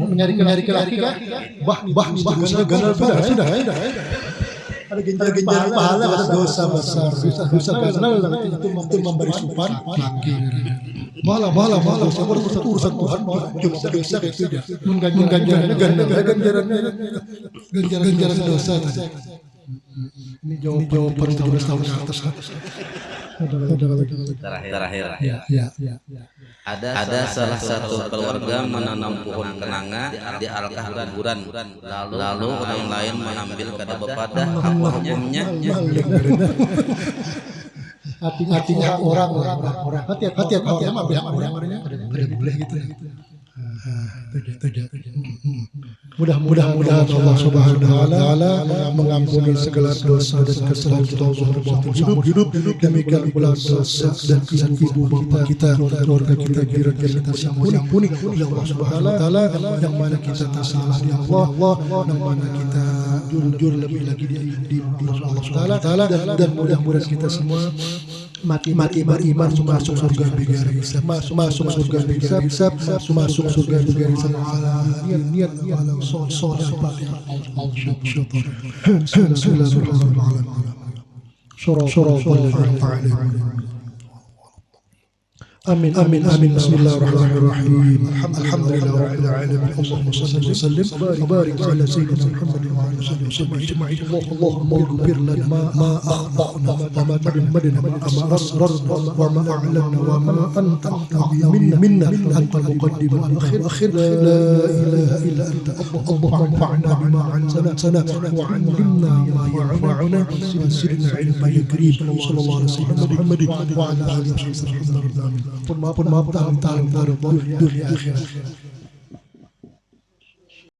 Mencari laki kah? Bah sudah. Ada ganjaran pahala, ada dosa besar. Dosa karena itu memberi supan laki. Malah urusan Tuhan, dosa itu dia. Ganjaran dosa. Ini jawaban 17 tahun ke atas. Terakhir. Ya. Ada salah satu keluarga menanam pohon kenanga di alkah kuburan. Lalu orang lain mengambil kada bepadah. Apa hukumnya? Artinya orang hati orang boleh gitu. Mudah-mudahan Allah Subhanahu wa taala mengampuni segala dosa dan kesalahan kita hidup demikian pula dosa dan kesalahan ibu bapa kita, keluarga kita, jiran kita semua diampuni oleh Allah Subhanahu wa taala. Yang mana kita tersalah di Allah, yang mana kita jujur lebih lagi di Allah Subhanahu wa taala, dan mudah-mudahan kita semua mati beriman masuk surga bigari hisab, masuk surga bigari hisab, masuk surga bigari hisab ala niat ala solat Fatihah. Bismillahirrahmanirrahim. Amin. Bismillahirrahmanirrahim. Alhamdulillahirabbil alamin. Allahumma shalli wa sallim wa barik ala sayyidina Muhammad wa ala alihi wa sahbihi. Allahumma ighfir lana ma akhtana wa ma taqaddamna wa ma asrarna wa ma a'lanna wa ma anta minna anta al-muqaddim wal akhir. La ilaha illa anta. Allahumma anfa'na bima 'allamtana wa 'allimna ma yanfa'una wa zidna 'ilman ya karim. Sallallahu alaihi wasallam Muhammad wa ala alihi wa sahbihi. Maaf dunia akhirat.